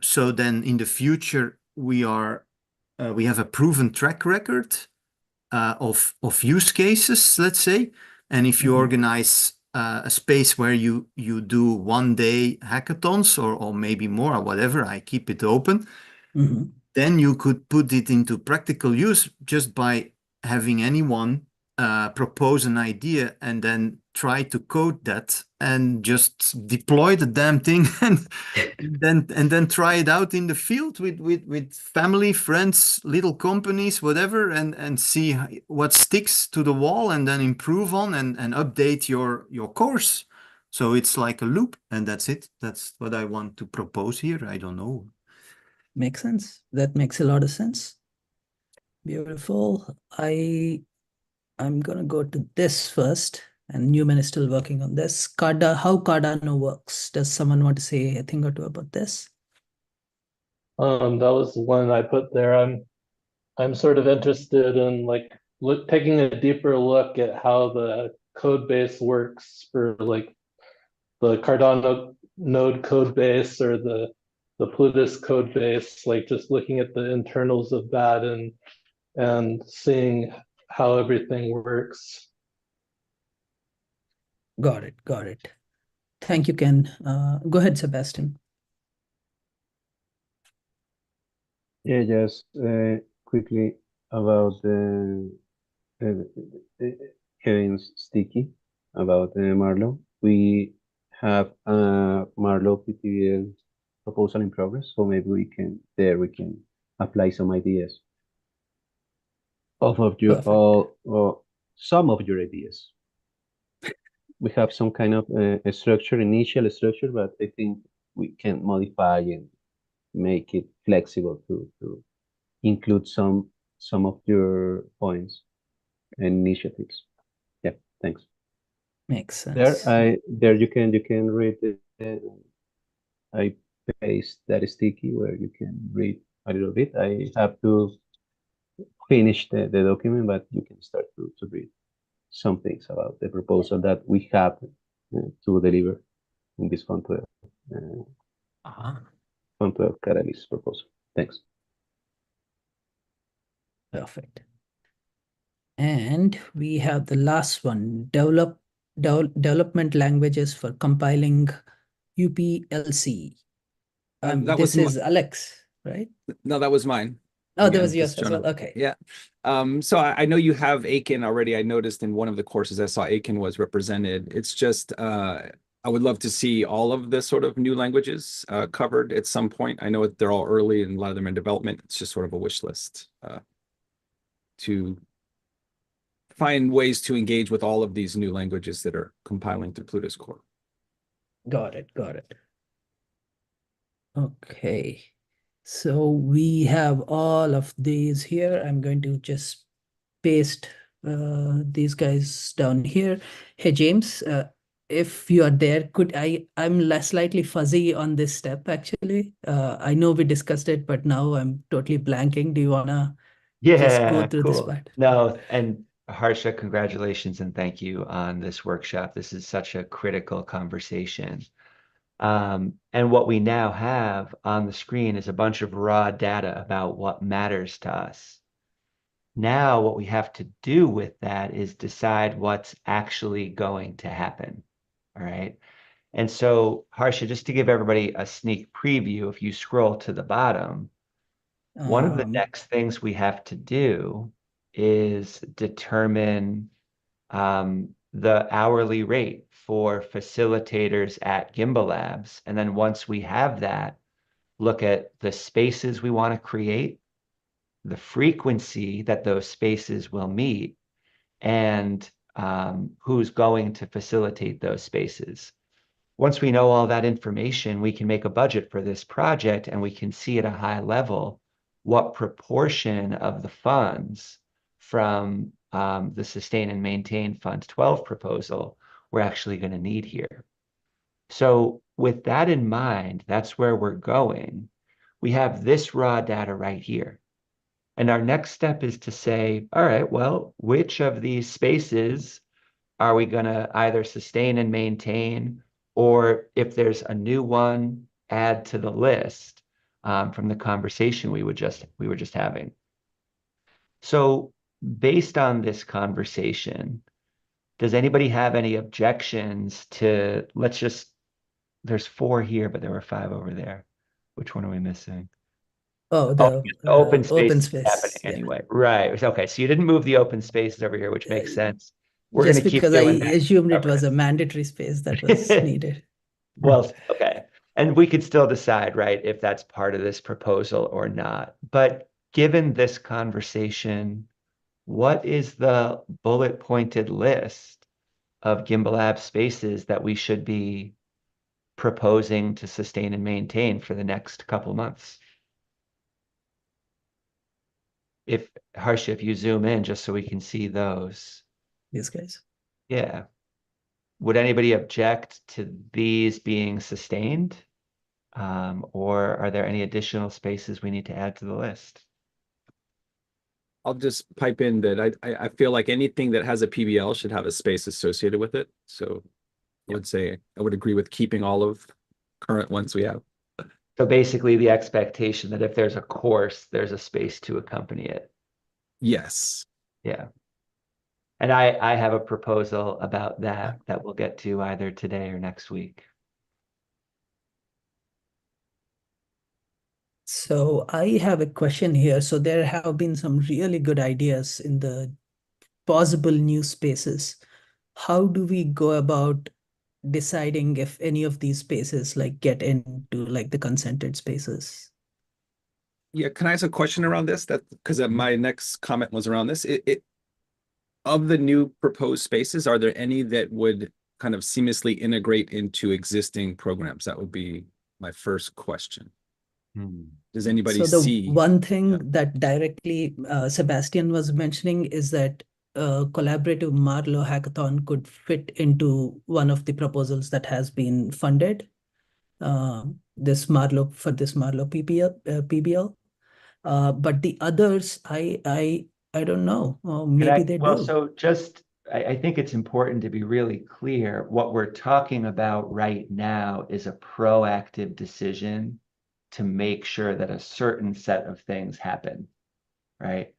So then in the future we have a proven track record of use cases, let's say. And if you organize a space where you do 1 day hackathons or maybe more or whatever, I keep it open, then you could put it into practical use just by having anyone propose an idea and then try to code that and just deploy the damn thing and then try it out in the field with family, friends, little companies, whatever, and see what sticks to the wall, and then improve on and update your course. So it's like a loop, and that's it. That's what I want to propose here. I don't know. Makes sense. That makes a lot of sense. Beautiful. I'm gonna go to this first, and Newman is still working on this. How Cardano works. Does someone want to say a thing or two about this? That was one I put there. I'm sort of interested in like taking a deeper look at how the code base works for like the Cardano node code base or the Plutus code base, like just looking at the internals of that and seeing how everything works. Got it. Got it. Thank you, Ken. Go ahead, Sebastian. Yeah, just quickly about uh, Kevin's sticky about Marlow. We have a Marlow PTVL proposal in progress, so maybe we can apply some ideas of your Perfect. or some of your ideas. We have some kind of initial structure, but I think we can modify and make it flexible to include some of your points and initiatives. Yeah, thanks. Makes sense. There you can read it. I paste that sticky where you can read a little bit. I have to finish the document, but you can start to read some things about the proposal that we have to deliver in this Fund 12, Fund 12 Catalyst proposal. Thanks. Perfect. And we have the last one, development languages for compiling UPLC. This is Alex, right? No, that was mine. Oh, that Again, was yours just as trying well. to- Okay. Yeah. So I know you have Aiken already. I noticed in one of the courses I saw Aiken was represented. It's just I would love to see all of the sort of new languages covered at some point. I know they're all early and a lot of them are in development. It's just sort of a wish list to find ways to engage with all of these new languages that are compiling through Plutus Core. Got it. Got it. Okay. So we have all of these here. I'm going to just paste these guys down here. Hey, James, if you are there, I'm slightly fuzzy on this step, actually. I know we discussed it, but now I'm totally blanking. Do you want to just go Yeah, through this cool. part? No, and Harsha, congratulations and thank you on this workshop. This is such a critical conversation. And what we now have on the screen is a bunch of raw data about what matters to us. Now, what we have to do with that is decide what's actually going to happen. All right. And so, Harsha, just to give everybody a sneak preview, if you scroll to the bottom, one of the next things we have to do is determine the hourly rate for facilitators at Gimbalabs. And then once we have that, look at the spaces we want to create, the frequency that those spaces will meet, and who's going to facilitate those spaces. Once we know all that information, we can make a budget for this project and we can see at a high level what proportion of the funds from the Sustain and Maintain Fund 12 proposal we're actually going to need here. So with that in mind, that's where we're going. We have this raw data right here. And our next step is to say, all right, well, which of these spaces are we going to either sustain and maintain, or if there's a new one, add to the list from the conversation we were just having. So based on this conversation, does anybody have any objections to, there's 4 here, but there were 5 over there. Which one are we missing? Oh, Oh, the open space open is happening space. Yeah. anyway. Right. Okay. So you didn't move the open spaces over here, which makes sense. We're Just going to keep because I doing that. assumed it was a mandatory space that was needed. Well, okay. And we could still decide, right, if that's part of this proposal or not. But given this conversation, what is the bullet pointed list of Gimbalab spaces that we should be proposing to sustain and maintain for the next couple months? if Harsha, if you zoom in just so we can see those. These guys. Yeah. Would anybody object to these being sustained? Or are there any additional spaces we need to add to the list? I'll just pipe in that I feel like anything that has a PBL should have a space associated with it. So I would say I would agree with keeping all of current ones we have. So basically the expectation that if there's a course, there's a space to accompany it. Yes. Yeah. And I have a proposal about that we'll get to either today or next week. So I have a question here. So there have been some really good ideas in the possible new spaces. How do we go about deciding if any of these spaces like get into like the consented spaces? Yeah, can I ask a question around this? That because my next comment was around this. Of the new proposed spaces, are there any that would kind of seamlessly integrate into existing programs? That would be my first question. Does anybody So the see? one thing that directly Sebastian was mentioning is that collaborative Marlow hackathon could fit into one of the proposals that has been funded. This Marlow PBL. But the others, I don't know. Maybe they Well, do. so just, I think it's important to be really clear. What we're talking about right now is a proactive decision to make sure that a certain set of things happen, right?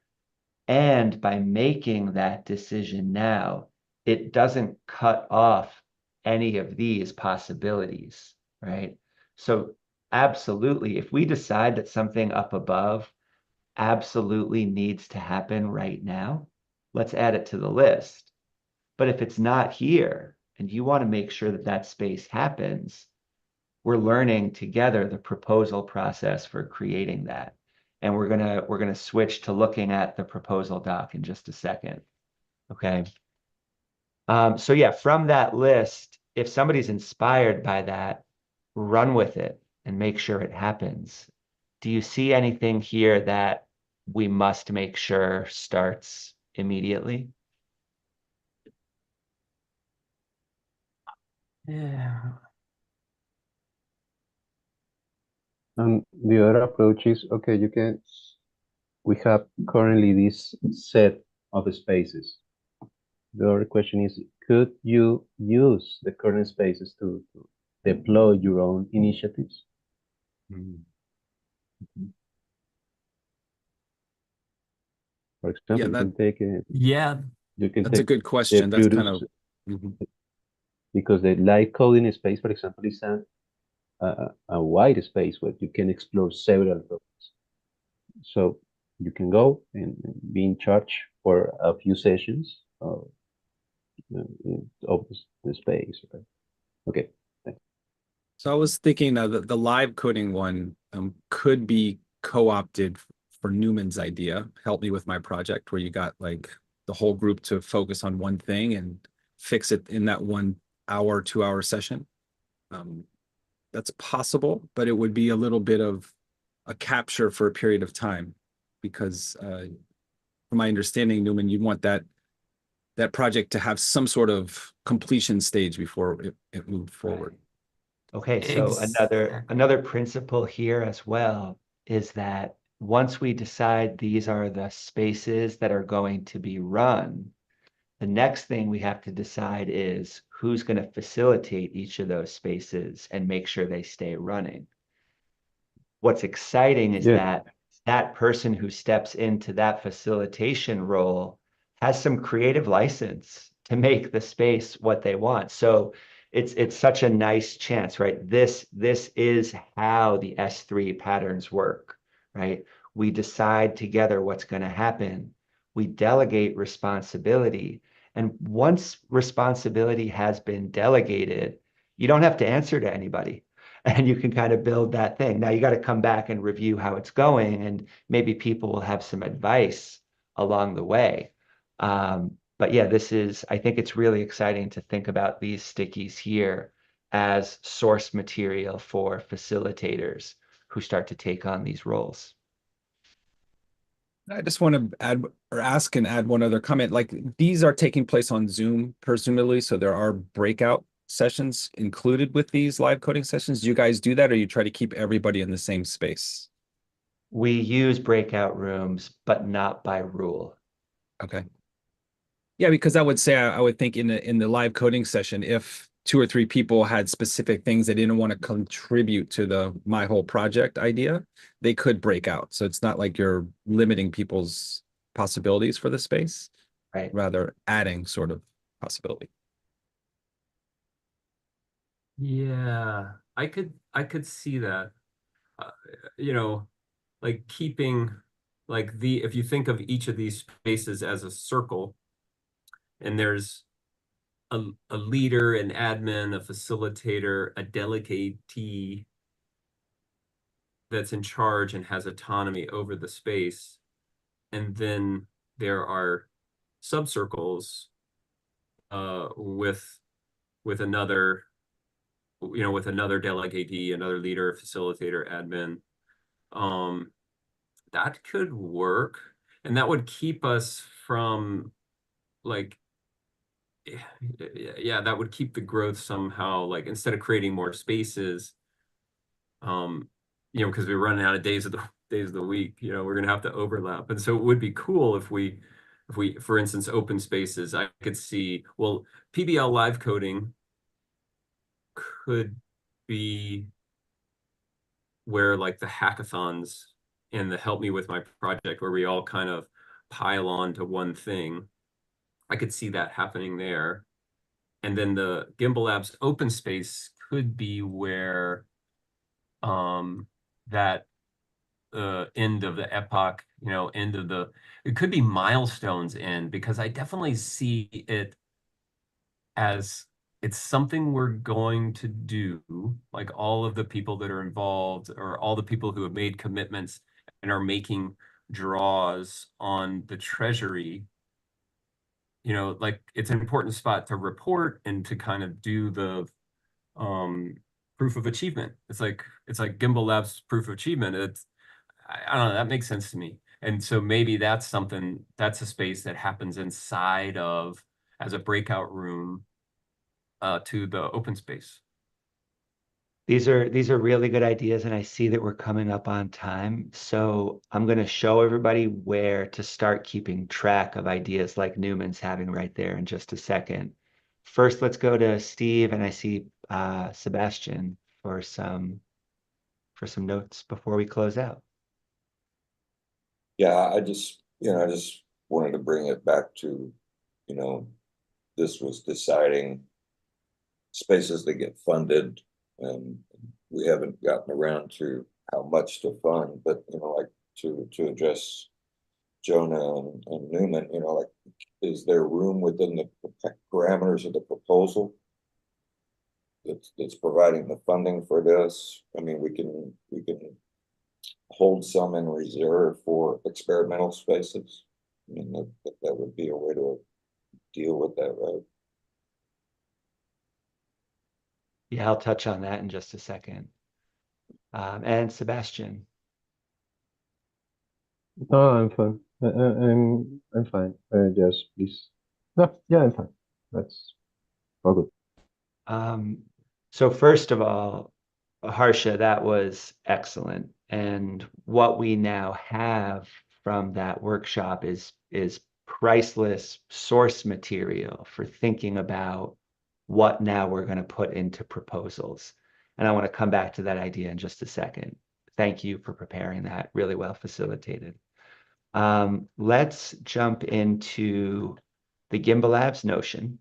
And by making that decision now, it doesn't cut off any of these possibilities, right? So absolutely, if we decide that something up above absolutely needs to happen right now, let's add it to the list. But if it's not here and you want to make sure that that space happens, we're learning together the proposal process for creating that. And we're gonna switch to looking at the proposal doc in just a second. Okay. So yeah, from that list, if somebody's inspired by that, run with it and make sure it happens. Do you see anything here that we must make sure starts immediately? Yeah. And the other approach is, okay, we have currently this set of spaces. The other question is, could you use the current spaces to deploy your own initiatives? For example, Yeah, you can take Yeah, you can that's a take good the question. That's kind Brutus, of because the live coding space, for example, is a wide space where you can explore several topics. So you can go and be in charge for a few sessions of the space. Right? Okay. Thanks. So I was thinking that the live coding one could be co-opted for Newman's idea. Help me with my project, where you got like the whole group to focus on one thing and fix it in that 1 hour, 2 hour session. That's possible, but it would be a little bit of a capture for a period of time, because from my understanding, Newman, you want that project to have some sort of completion stage before it moved forward. Okay, so another principle here as well is that once we decide these are the spaces that are going to be run, the next thing we have to decide is who's going to facilitate each of those spaces and make sure they stay running. What's exciting is that that person who steps into that facilitation role has some creative license to make the space what they want. So it's such a nice chance, right? This is how the S3 patterns work, right? We decide together what's going to happen. We delegate responsibility. And once responsibility has been delegated, you don't have to answer to anybody. And you can kind of build that thing. Now you got to come back and review how it's going, and maybe people will have some advice along the way. But yeah, I think it's really exciting to think about these stickies here as source material for facilitators who start to take on these roles. I just want to add or ask and add one other comment. Like these are taking place on Zoom, presumably, so there are breakout sessions included with these live coding sessions. Do you guys do that, or you try to keep everybody in the same space? We use breakout rooms, but not by rule. Okay. Yeah, because I would say I would think in the live coding session, if two or three people had specific things they didn't want to contribute to the my whole project idea, they could break out. So it's not like you're limiting people's possibilities for the space, Right. rather adding sort of possibility. Yeah, I could see that. Uh, you know, like keeping like if you think of each of these spaces as a circle, and there's a leader, an admin, a facilitator, a delegatee that's in charge and has autonomy over the space. And then there are subcircles with another, with another delegatee, another leader, facilitator, admin. That could work. And that would keep us from like, yeah, that would keep the growth somehow, like instead of creating more spaces, because we're running out of days of the week, we're gonna have to overlap. And so it would be cool if we, for instance, open spaces, I could see, well, PBL live coding could be where like the hackathons and the help me with my project, where we all kind of pile on to one thing. I could see that happening there. And then the Gimbalabs Open Space could be where that end of the epoch, it could be milestones end, because I definitely see it as it's something we're going to do, like all of the people that are involved or all the people who have made commitments and are making draws on the treasury, like it's an important spot to report and to kind of do the proof of achievement. It's like Gimbalabs proof of achievement. I don't know, that makes sense to me. And so maybe that's a space that happens inside of as a breakout room to the open space. These are really good ideas, and I see that we're coming up on time. So I'm going to show everybody where to start keeping track of ideas like Newman's having right there in just a second. First, let's go to Steve, and I see Sebastian for some notes before we close out. Yeah, I just wanted to bring it back to, this was deciding spaces that get funded, and we haven't gotten around to how much to fund, but like to address Jonah and Newman, like, is there room within the parameters of the proposal that's providing the funding for this? I mean, we can hold some in reserve for experimental spaces. I mean, that would be a way to deal with that, right? Yeah, I'll touch on that in just a second. And Sebastian. No, I'm fine. I'm fine. Just please. No, yeah, I'm fine. That's all good. So first of all, Harsha, that was excellent. And what we now have from that workshop is priceless source material for thinking about what now we're going to put into proposals. And I want to come back to that idea in just a second. Thank you for preparing that. Really well facilitated. Let's jump into the Gimbalabs Notion.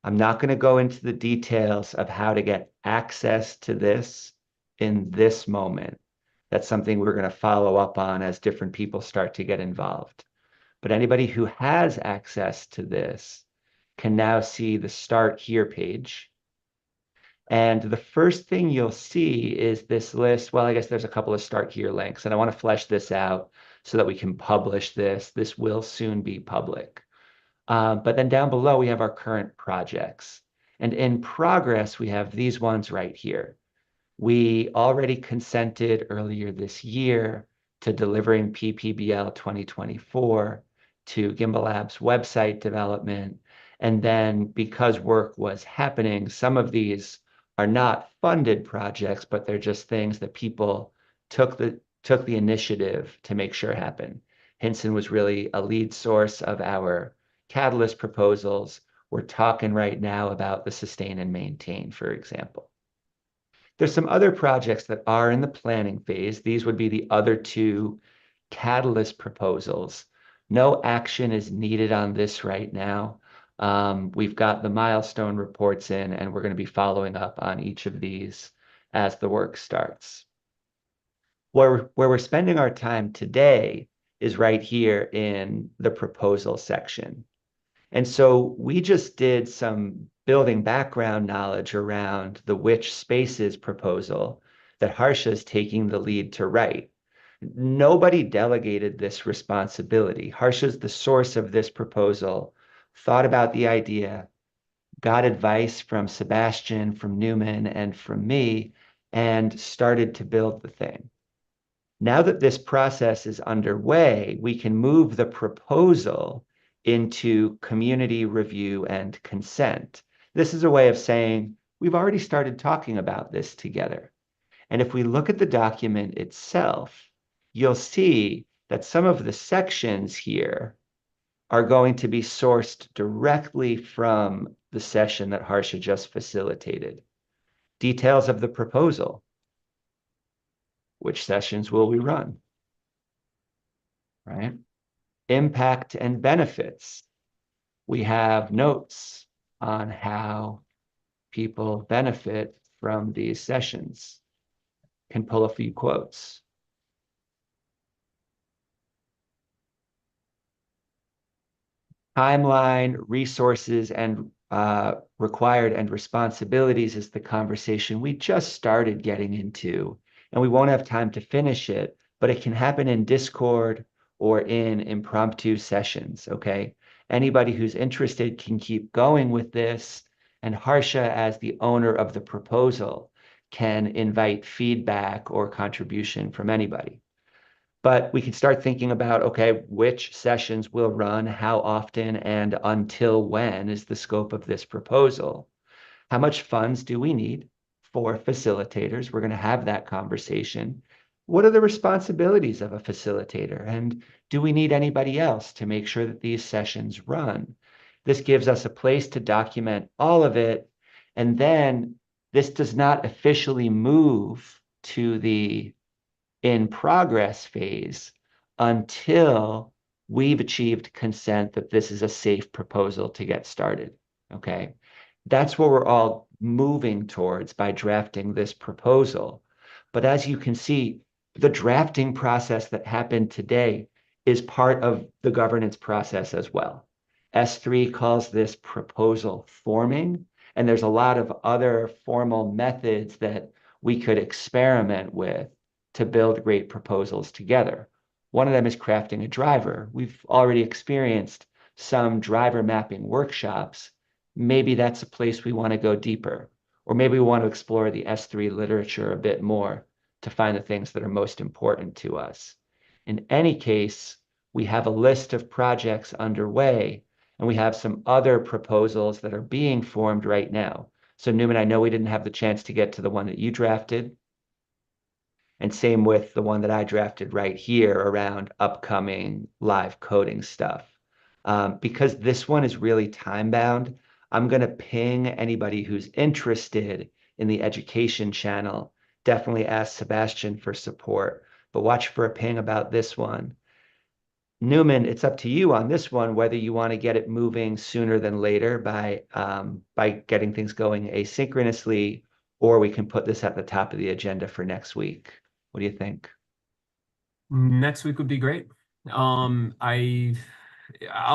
I'm not going to go into the details of how to get access to this in this moment. That's something we're going to follow up on as different people start to get involved. But anybody who has access to this can now see the Start Here page. And the first thing you'll see is this list. Well, I guess there's a couple of Start Here links, and I want to flesh this out so that we can publish this. This will soon be public. But then down below, we have our current projects. And in progress, we have these ones right here. We already consented earlier this year to delivering PPBL 2024 to Gimbalabs website development. And then because work was happening, some of these are not funded projects, but they're just things that people took the initiative to make sure happen. Hinson was really a lead source of our Catalyst proposals. We're talking right now about the sustain and maintain, for example. There's some other projects that are in the planning phase. These would be the other two Catalyst proposals. No action is needed on this right now. We've got the milestone reports in, and we're going to be following up on each of these as the work starts. Where we're spending our time today is right here in the proposal section. And so we just did some building background knowledge around the which spaces proposal that Harsha is taking the lead to write. Nobody delegated this responsibility. Harsha's the source of this proposal, thought about the idea, got advice from Sebastian, from Newman, and from me, and started to build the thing. Now that this process is underway, we can move the proposal into community review and consent. This is a way of saying, we've already started talking about this together. And if we look at the document itself, you'll see that some of the sections here are going to be sourced directly from the session that Harsha just facilitated. Details of the proposal. Which sessions will we run? Right? Impact and benefits. We have notes on how people benefit from these sessions. Can pull a few quotes. Timeline, resources, and required and responsibilities is the conversation we just started getting into, and we won't have time to finish it, but it can happen in Discord or in impromptu sessions, okay? Anybody who's interested can keep going with this, and Harsha, as the owner of the proposal, can invite feedback or contribution from anybody. But we can start thinking about, okay, which sessions will run, how often, and until when is the scope of this proposal? How much funds do we need for facilitators? We're going to have that conversation. What are the responsibilities of a facilitator? And do we need anybody else to make sure that these sessions run? This gives us a place to document all of it. And then this does not officially move to the in progress phase until we've achieved consent that this is a safe proposal to get started, okay? That's what we're all moving towards by drafting this proposal. But as you can see, the drafting process that happened today is part of the governance process as well. S3 calls this proposal forming, and there's a lot of other formal methods that we could experiment with to build great proposals together. One of them is crafting a driver. We've already experienced some driver mapping workshops. Maybe that's a place we want to go deeper, or maybe we want to explore the S3 literature a bit more to find the things that are most important to us. In any case, we have a list of projects underway, and we have some other proposals that are being formed right now. So Newman, I know we didn't have the chance to get to the one that you drafted, and same with the one that I drafted right here around upcoming live coding stuff. Because this one is really time-bound, I'm going to ping anybody who's interested in the education channel. Definitely ask Sebastian for support, but watch for a ping about this one. Newman, it's up to you on this one, whether you want to get it moving sooner than later by getting things going asynchronously, or we can put this at the top of the agenda for next week. What do you think? Next week would be great. I'll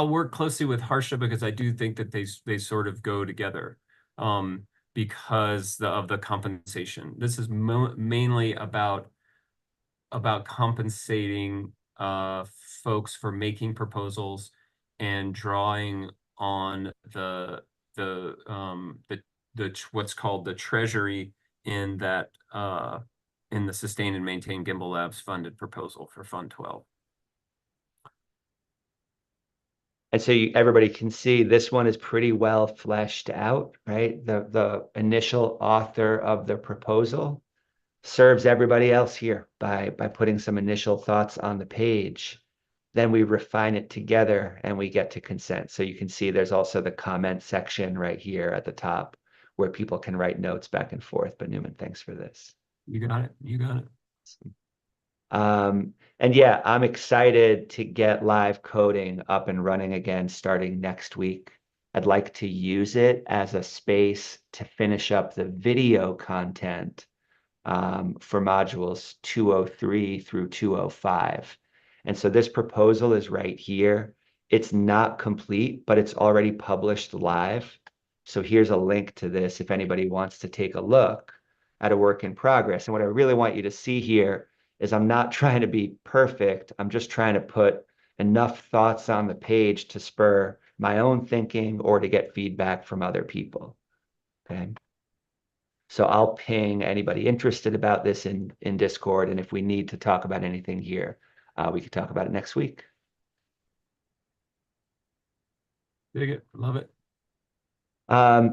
work closely with Harsha because I do think that they sort of go together because of the compensation. This is mainly about compensating folks for making proposals and drawing on the what's called the treasury in that in the Sustain and Maintain Gimbalabs funded proposal for Fund 12. And so everybody can see this one is pretty well fleshed out, right? The initial author of the proposal serves everybody else here by putting some initial thoughts on the page. Then we refine it together and we get to consent. So you can see there's also the comment section right here at the top where people can write notes back and forth. But Newman, thanks for this. You got it. You got it. And yeah, I'm excited to get live coding up and running again starting next week. I'd like to use it as a space to finish up the video content for modules 203 through 205. And so this proposal is right here. It's not complete, but it's already published live. So here's a link to this if anybody wants to take a look at a work in progress. And what I really want you to see here is I'm not trying to be perfect. I'm just trying to put enough thoughts on the page to spur my own thinking or to get feedback from other people. Okay. So I'll ping anybody interested about this in Discord. And if we need to talk about anything here, we could talk about it next week. Dig it. Love it.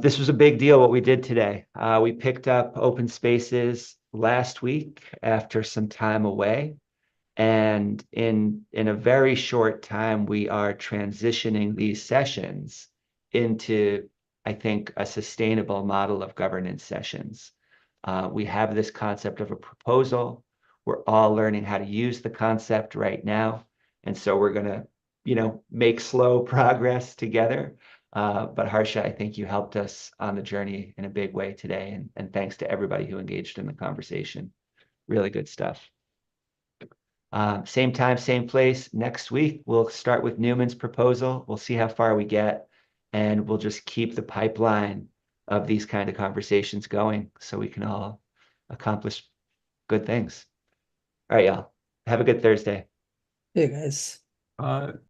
This was a big deal what we did today. We picked up Open Spaces last week after some time away. And in a very short time, we are transitioning these sessions into, I think, a sustainable model of governance sessions. We have this concept of a proposal. We're all learning how to use the concept right now. And so we're going to, make slow progress together. But Harsha, I think you helped us on the journey in a big way today. And thanks to everybody who engaged in the conversation. Really good stuff. Same time, same place. Next week, we'll start with Newman's proposal. We'll see how far we get. And we'll just keep the pipeline of these kind of conversations going so we can all accomplish good things. All right, y'all. Have a good Thursday. Hey guys.